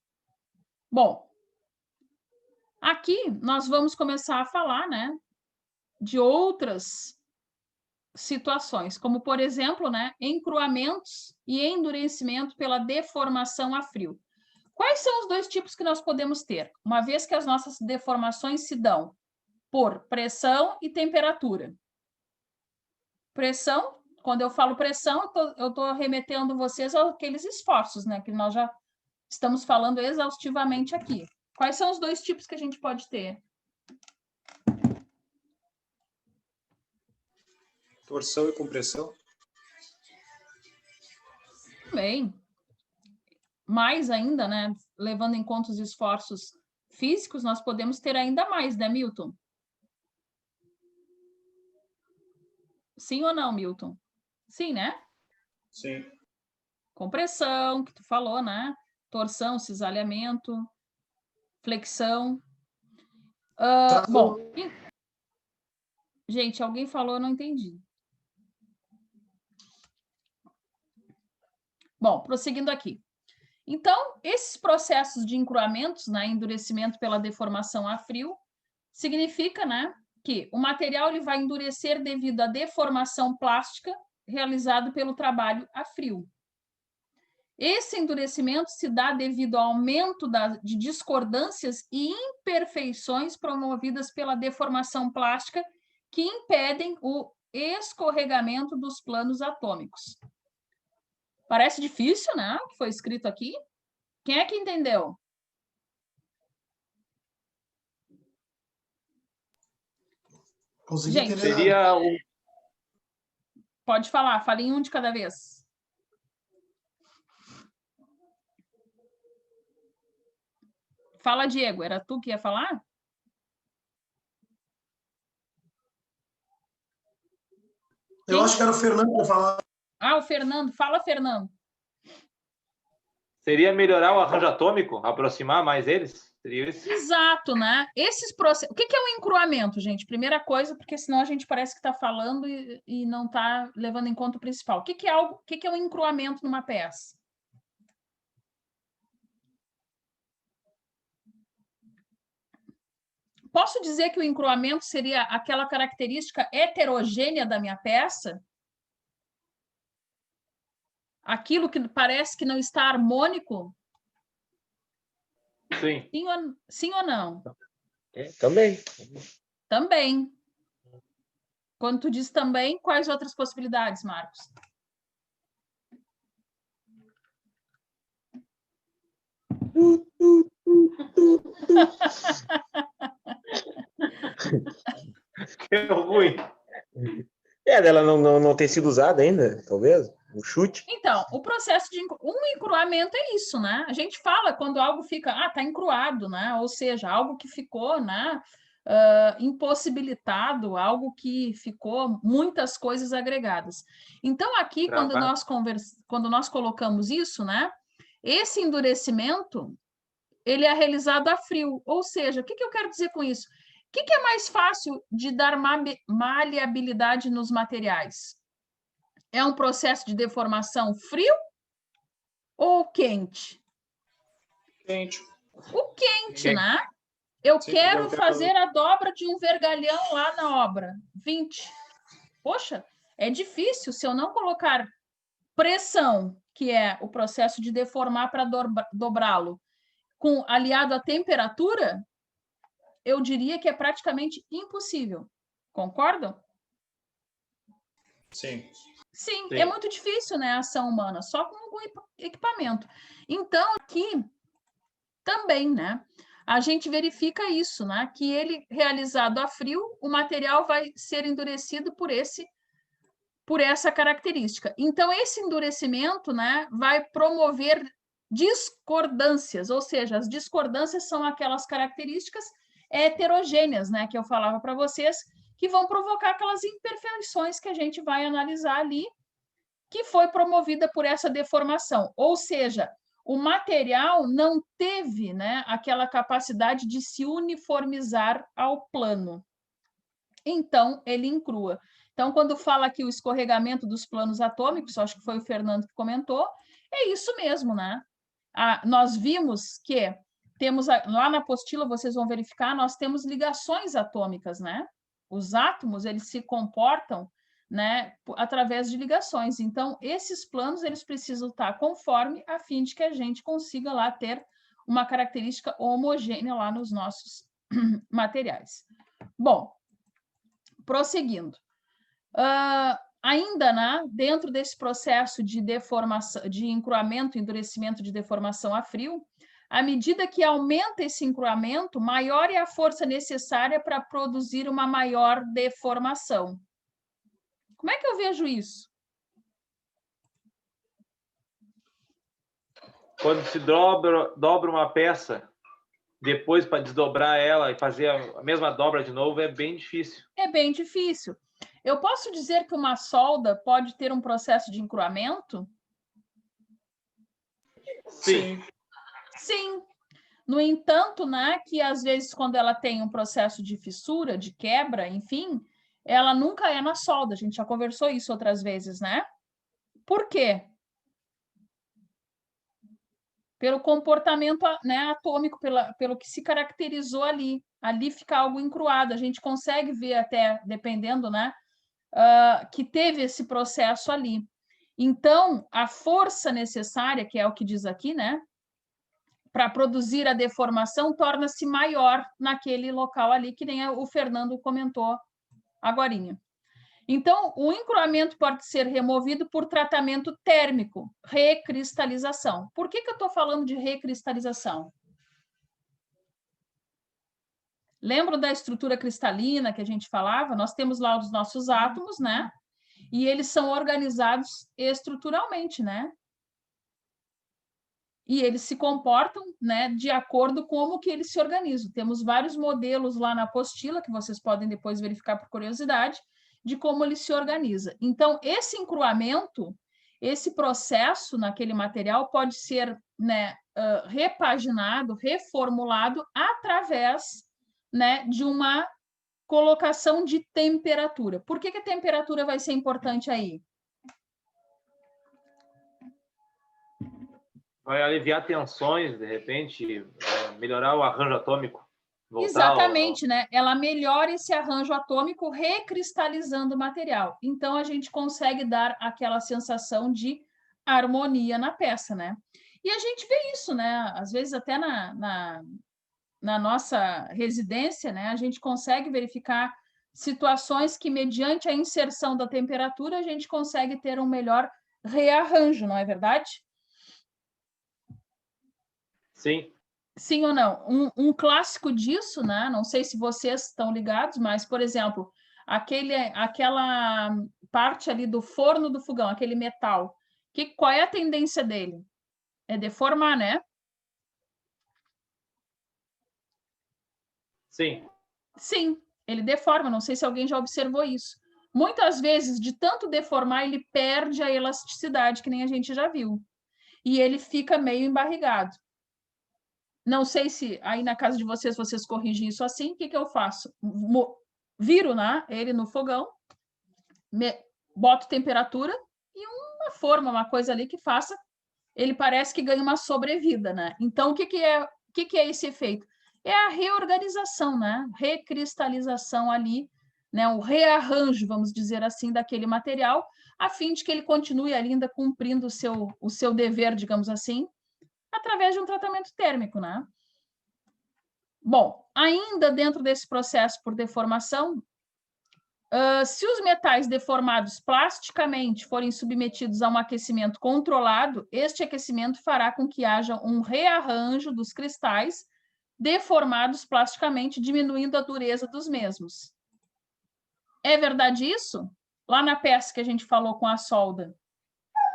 Bom, aqui nós vamos começar a falar, né, de outras situações, como, por exemplo, né, encruamentos e endurecimento pela deformação a frio. Quais são os dois tipos que nós podemos ter? Uma vez que as nossas deformações se dão por pressão e temperatura. Pressão, quando eu falo pressão, eu estou remetendo vocês àqueles esforços, né, que nós já estamos falando exaustivamente aqui. Quais são os dois tipos que a gente pode ter? Torção e compressão. Bem, mais ainda, né, levando em conta os esforços físicos, nós podemos ter ainda mais, né, Milton? Sim ou não, Milton? Sim, né? Sim. Compressão, que tu falou, né? Torção, cisalhamento, flexão. Bom, gente, alguém falou, eu não entendi. Bom, prosseguindo aqui. Então, esses processos de encruamentos, né, endurecimento pela deformação a frio, significa, né, que o material ele vai endurecer devido à deformação plástica realizada pelo trabalho a frio. Esse endurecimento se dá devido ao aumento de discordâncias e imperfeições promovidas pela deformação plástica que impedem o escorregamento dos planos atômicos. Parece difícil, né? O que foi escrito aqui. Quem é que entendeu? Consegui Gente, entender. Seria o... Pode falar, fale em um de cada vez. Fala, Diego, era tu que ia falar? Eu acho que era o Fernando que ia falar. Ah, o Fernando. Fala, Fernando. Seria melhorar o arranjo atômico? Aproximar mais eles? Seria isso? Exato, né? Esses processos... O que é um encruamento, gente? Primeira coisa, porque senão a gente parece que está falando e não está levando em conta o principal. O que é um encruamento numa peça? Posso dizer que o encruamento seria aquela característica heterogênea da minha peça? Aquilo que parece que não está harmônico? Sim. Sim ou não? Também. Também. Quando tu diz também, quais outras possibilidades, Marcos? ruim. Dela não ter sido usada ainda, talvez, um chute. Então, o processo de encruamento é isso, né? A gente fala quando algo fica, tá encruado, né? Ou seja, algo que ficou, né, impossibilitado, algo que ficou muitas coisas agregadas. Então, aqui, quando nós colocamos isso, né, esse endurecimento, ele é realizado a frio. Ou seja, o que eu quero dizer com isso? O que é mais fácil de dar maleabilidade nos materiais? É um processo de deformação frio ou quente? Quente. O quente, né? Eu quero fazer a dobra de um vergalhão lá na obra. 20. Poxa, é difícil se eu não colocar pressão, que é o processo de deformar para dobrá-lo, aliado à temperatura, eu diria que é praticamente impossível. Concordam? Sim. Sim, é muito difícil, né, a ação humana, só com algum equipamento. Então, aqui também, né, a gente verifica isso, né, que ele, realizado a frio, o material vai ser endurecido por essa característica. Então, esse endurecimento, né, vai promover discordâncias, ou seja, as discordâncias são aquelas características heterogêneas, né, que eu falava para vocês, que vão provocar aquelas imperfeições que a gente vai analisar ali, que foi promovida por essa deformação. Ou seja, o material não teve, né, aquela capacidade de se uniformizar ao plano. Então, ele encrua. Então, quando fala aqui o escorregamento dos planos atômicos, acho que foi o Fernando que comentou, é isso mesmo, né? Nós vimos que temos, lá na apostila, vocês vão verificar, nós temos ligações atômicas, né? Os átomos, eles se comportam, né, através de ligações. Então, esses planos, eles precisam estar conforme, a fim de que a gente consiga lá ter uma característica homogênea lá nos nossos materiais. Bom, prosseguindo. Ainda, né, dentro desse processo de deformação, de encruamento, endurecimento de deformação a frio, à medida que aumenta esse encruamento, maior é a força necessária para produzir uma maior deformação. Como é que eu vejo isso? Quando se dobra uma peça, depois para desdobrar ela e fazer a mesma dobra de novo, é bem difícil. É bem difícil. Eu posso dizer que uma solda pode ter um processo de encruamento? Sim. Sim. No entanto, né, que às vezes quando ela tem um processo de fissura, de quebra, enfim, ela nunca é na solda. A gente já conversou isso outras vezes, né? Por quê? Pelo comportamento, né, atômico, pelo que se caracterizou ali. Ali fica algo encruado. A gente consegue ver até, dependendo, né, que teve esse processo ali. Então, a força necessária, que é o que diz aqui, né, para produzir a deformação, torna-se maior naquele local ali, que nem o Fernando comentou agorinha. Então, o encruamento pode ser removido por tratamento térmico, recristalização. Por que eu estou falando de recristalização? Lembra da estrutura cristalina que a gente falava? Nós temos lá os nossos átomos, né? E eles são organizados estruturalmente, né? E eles se comportam, né, de acordo com como que eles se organizam. Temos vários modelos lá na apostila, que vocês podem depois verificar por curiosidade, de como ele se organiza. Então, esse encruamento, esse processo naquele material pode ser, né, repaginado, reformulado através, né, de uma colocação de temperatura. Por que a temperatura vai ser importante aí? Vai aliviar tensões, de repente, melhorar o arranjo atômico. Exatamente, né? Ela melhora esse arranjo atômico recristalizando o material. Então, a gente consegue dar aquela sensação de harmonia na peça, né? E a gente vê isso, né? Às vezes, até na nossa residência, né? A gente consegue verificar situações que, mediante a inserção da temperatura, a gente consegue ter um melhor rearranjo, não é verdade? Sim. Sim ou não? Um clássico disso, né? Não sei se vocês estão ligados, mas, por exemplo, aquela parte ali do forno do fogão, aquele metal, qual é a tendência dele? É deformar, né? Sim. Sim, ele deforma. Não sei se alguém já observou isso. Muitas vezes, de tanto deformar, ele perde a elasticidade, que nem a gente já viu. E ele fica meio embarrigado. Não sei se aí na casa de vocês corrigem isso assim. O que eu faço? Viro, né, ele no fogão, boto temperatura e uma forma, uma coisa ali que faça, ele parece que ganha uma sobrevida, né? Então, o que é esse efeito? É a reorganização, né? Recristalização ali, né? O rearranjo, vamos dizer assim, daquele material, a fim de que ele continue ainda cumprindo o seu dever, digamos assim, através de um tratamento térmico, né? Bom, ainda dentro desse processo por deformação, se os metais deformados plasticamente forem submetidos a um aquecimento controlado, este aquecimento fará com que haja um rearranjo dos cristais deformados plasticamente, diminuindo a dureza dos mesmos. É verdade isso? Lá na peça que a gente falou com a solda,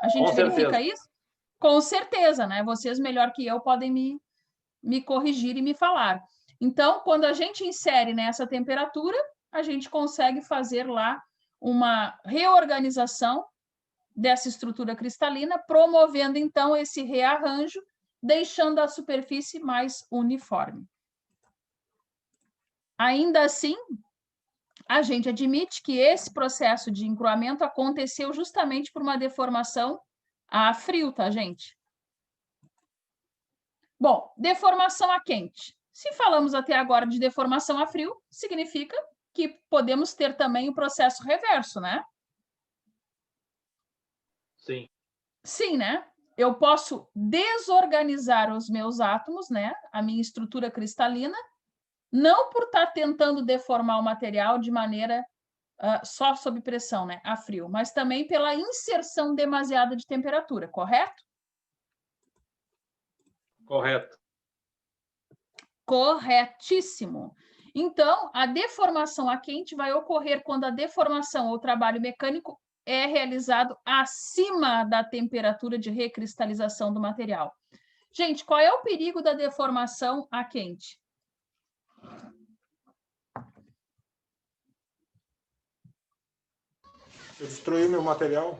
a gente verifica isso? Com certeza, né? Vocês, melhor que eu, podem me corrigir e me falar. Então, quando a gente insere nessa temperatura, a gente consegue fazer lá uma reorganização dessa estrutura cristalina, promovendo, então, esse rearranjo, deixando a superfície mais uniforme. Ainda assim, a gente admite que esse processo de encruamento aconteceu justamente por uma deformação a frio, tá, gente? Bom, deformação a quente. Se falamos até agora de deformação a frio, significa que podemos ter também o processo reverso, né? Sim. Sim, né? Eu posso desorganizar os meus átomos, né? A minha estrutura cristalina, não por estar tentando deformar o material de maneira só sob pressão, né? A frio, mas também pela inserção demasiada de temperatura, correto? Correto. Corretíssimo. Então, a deformação a quente vai ocorrer quando a deformação ou trabalho mecânico é realizado acima da temperatura de recristalização do material. Gente, qual é o perigo da deformação a quente? Eu destruí o meu material?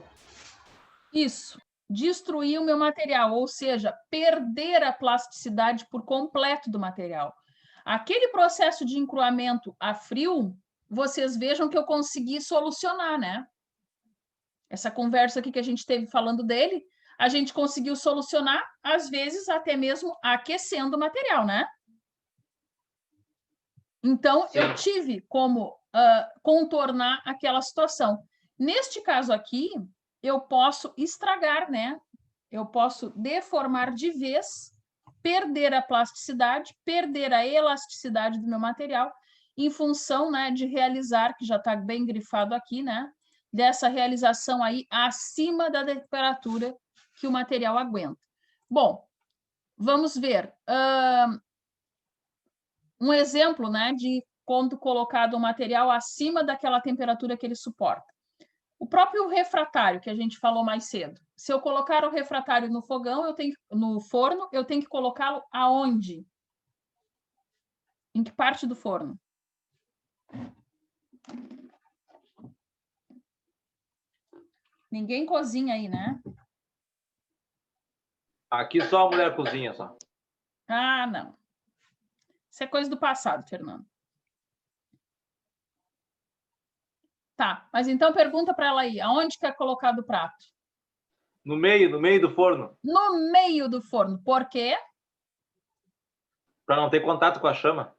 Isso, destruir o meu material, ou seja, perder a plasticidade por completo do material. Aquele processo de encruamento a frio, vocês vejam que eu consegui solucionar, né? Essa conversa aqui que a gente teve falando dele, a gente conseguiu solucionar, às vezes até mesmo aquecendo o material, né? Então, Sim. eu tive como contornar aquela situação. Neste caso aqui, eu posso estragar, né? Eu posso deformar de vez, perder a plasticidade, perder a elasticidade do meu material, em função, né, de realizar, que já está bem grifado aqui, né? Dessa realização aí acima da temperatura que o material aguenta. Bom, vamos ver. Um exemplo, né, de quando colocado o material acima daquela temperatura que ele suporta. O próprio refratário, que a gente falou mais cedo. Se eu colocar o refratário no fogão, no forno, eu tenho que colocá-lo aonde? Em que parte do forno? Ninguém cozinha aí, né? Aqui só a mulher cozinha, só. Ah, não. Isso é coisa do passado, Fernando. Tá, mas então pergunta para ela aí, aonde que é colocado o prato? No meio do forno. No meio do forno. Por quê? Para não ter contato com a chama.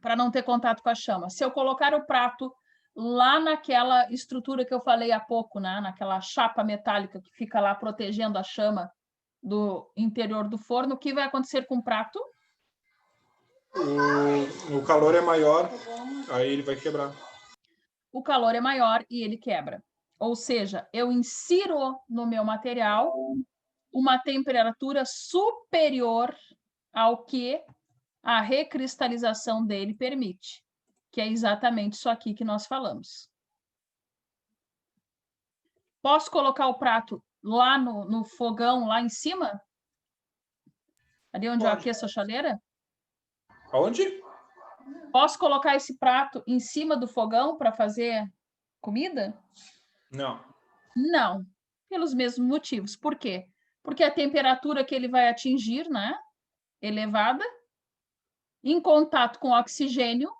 Para não ter contato com a chama. Se eu colocar o prato lá naquela estrutura que eu falei há pouco, né? Naquela chapa metálica que fica lá protegendo a chama do interior do forno, o que vai acontecer com o prato? O calor é maior, aí ele vai quebrar. O calor é maior e ele quebra. Ou seja, eu insiro no meu material uma temperatura superior ao que a recristalização dele permite. que é exatamente isso aqui que nós falamos. Posso colocar o prato lá no fogão, lá em cima? Ali onde eu aqueço a chaleira? Aonde? Posso colocar esse prato em cima do fogão para fazer comida? Não. Não, pelos mesmos motivos. Por quê? Porque a temperatura que ele vai atingir, né, elevada, em contato com o oxigênio,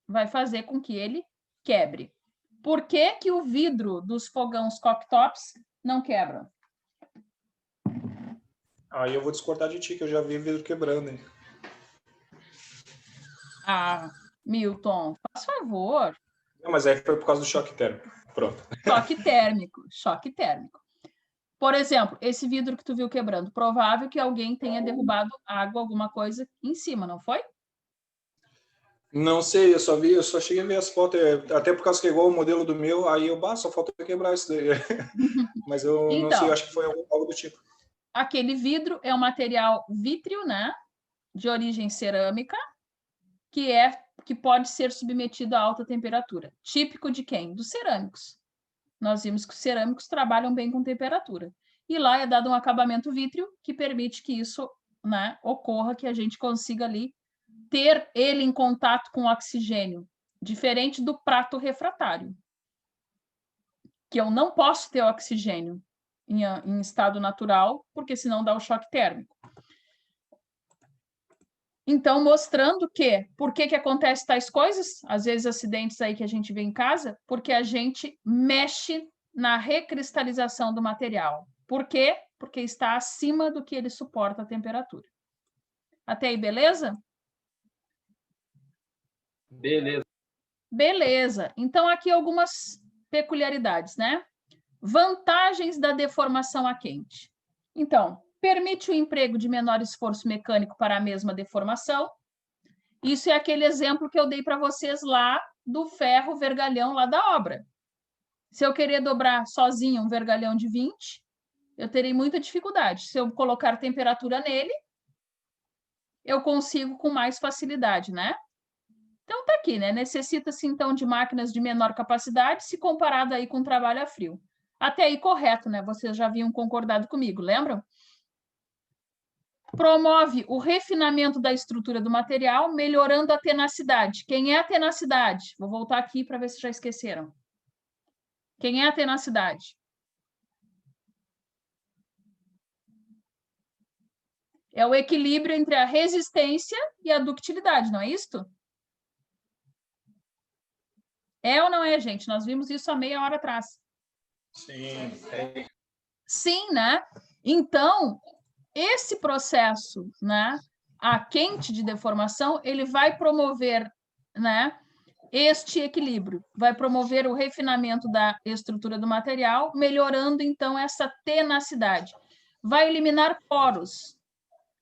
vai fazer com que ele quebre. Por que que o vidro dos fogões cooktops não quebra? Aí eu vou discordar de ti, que eu já vi vidro quebrando, hein? Ah, Milton, faz favor. Não, mas aí foi por causa do choque térmico. Pronto. Choque térmico, choque térmico. Por exemplo, esse vidro que tu viu quebrando, provável que alguém tenha derrubado água, alguma coisa em cima, não foi? Não sei, eu só cheguei a ver as fotos, até por causa que é igual o modelo do meu, aí só falta quebrar isso daí. Mas eu Então, não sei, eu acho que foi algo do tipo. Aquele vidro é um material vítreo, né? De origem cerâmica, que pode ser submetido a alta temperatura. Típico de quem? Dos cerâmicos. Nós vimos que os cerâmicos trabalham bem com temperatura. E lá é dado um acabamento vítreo que permite que isso, né, ocorra, que a gente consiga ali ter ele em contato com o oxigênio, diferente do prato refratário, que eu não posso ter oxigênio em estado natural, porque senão dá o choque térmico. Então, mostrando que, por que acontece tais coisas? Às vezes, acidentes aí que a gente vê em casa, porque a gente mexe na recristalização do material. Por quê? Porque está acima do que ele suporta a temperatura. Até aí, beleza? Beleza. Beleza. Então, aqui algumas peculiaridades, né? Vantagens da deformação a quente. Então, permite o emprego de menor esforço mecânico para a mesma deformação. Isso é aquele exemplo que eu dei para vocês lá do ferro vergalhão lá da obra. Se eu querer dobrar sozinho um vergalhão de 20, eu terei muita dificuldade. Se eu colocar temperatura nele, eu consigo com mais facilidade, né? Então, tá aqui, né? Necessita-se, então, de máquinas de menor capacidade, se comparado aí com trabalho a frio. Até aí, correto, né? Vocês já haviam concordado comigo, lembram? Promove o refinamento da estrutura do material, melhorando a tenacidade. Quem é a tenacidade? Vou voltar aqui para ver se já esqueceram. Quem é a tenacidade? É o equilíbrio entre a resistência e a ductilidade, não é isto? É ou não é, gente? Nós vimos isso há meia hora atrás. Sim. Sim, né? Então, esse processo, né, a quente de deformação, ele vai promover, né, este equilíbrio, vai promover o refinamento da estrutura do material, melhorando, então, essa tenacidade. Vai eliminar poros.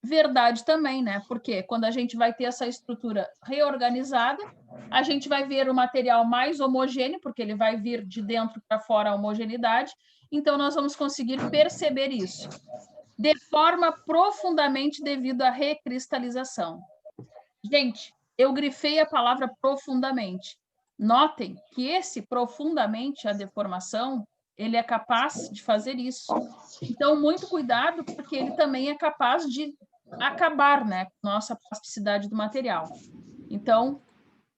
Verdade também, né? Porque quando a gente vai ter essa estrutura reorganizada, a gente vai ver o material mais homogêneo, porque ele vai vir de dentro para fora a homogeneidade, então nós vamos conseguir perceber isso. Deforma profundamente devido à recristalização. Gente, eu grifei a palavra profundamente. Notem que esse profundamente, a deformação, ele é capaz de fazer isso. Então, muito cuidado, porque ele também é capaz de acabar, né, com a nossa plasticidade do material. Então,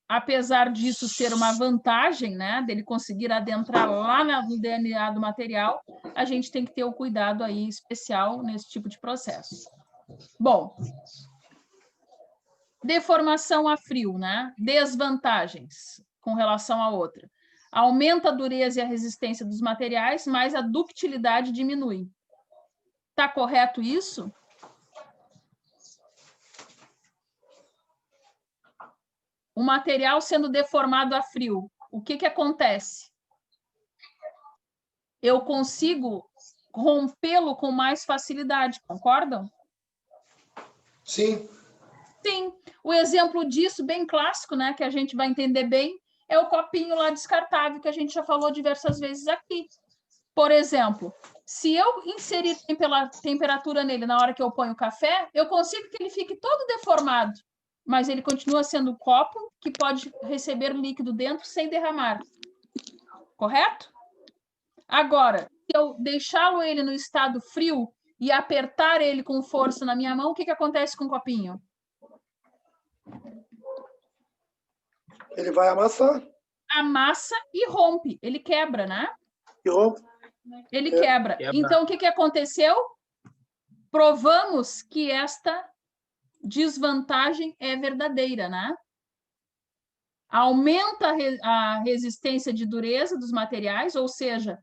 apesar disso ser uma vantagem, né, dele conseguir adentrar lá no DNA do material, a gente tem que ter o cuidado aí especial nesse tipo de processo. Bom, deformação a frio, né? Desvantagens com relação à outra. Aumenta a dureza e a resistência dos materiais, mas a ductilidade diminui. Tá correto isso? O material sendo deformado a frio, o que acontece? Eu consigo rompê-lo com mais facilidade, concordam? Sim. Sim. O exemplo disso, bem clássico, né, que a gente vai entender bem, é o copinho lá descartável, que a gente já falou diversas vezes aqui. Por exemplo, se eu inserir temperatura nele na hora que eu ponho o café, eu consigo que ele fique todo deformado. mas ele continua sendo um copo que pode receber líquido dentro sem derramar. Correto? Agora, se eu deixá-lo ele no estado frio e apertar ele com força na minha mão, o que acontece com o copinho? Ele vai amassar. Amassa e rompe. Ele quebra, né? E rompe. Ele quebra. Então, o que aconteceu? Provamos que esta desvantagem é verdadeira, né? Aumenta a resistência de dureza dos materiais, ou seja,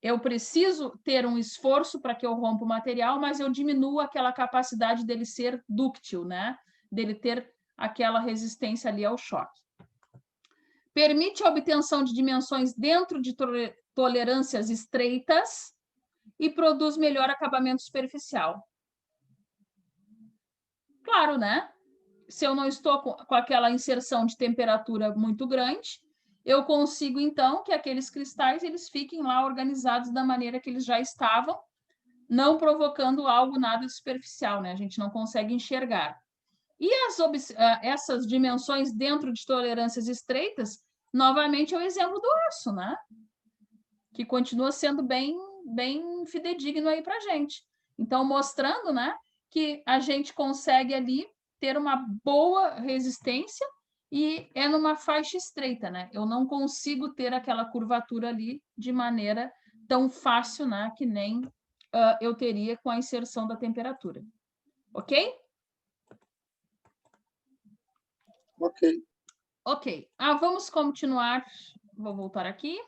eu preciso ter um esforço para que eu rompa o material, mas eu diminuo aquela capacidade dele ser dúctil, né? Dele ter aquela resistência ali ao choque. Permite a obtenção de dimensões dentro de tolerâncias estreitas e produz melhor acabamento superficial. Claro, né? Se eu não estou com aquela inserção de temperatura muito grande, eu consigo, então, que aqueles cristais eles fiquem lá organizados da maneira que eles já estavam, não provocando algo nada superficial, né? A gente não consegue enxergar. E essas dimensões dentro de tolerâncias estreitas, novamente, é o exemplo do aço, né? Que continua sendo bem fidedigno aí para a gente. Então, mostrando, né, que a gente consegue ali ter uma boa resistência e é numa faixa estreita, né? Eu não consigo ter aquela curvatura ali de maneira tão fácil, né, que nem eu teria com a inserção da temperatura. Ok? Ok. Ok. Vamos continuar. Vou voltar aqui.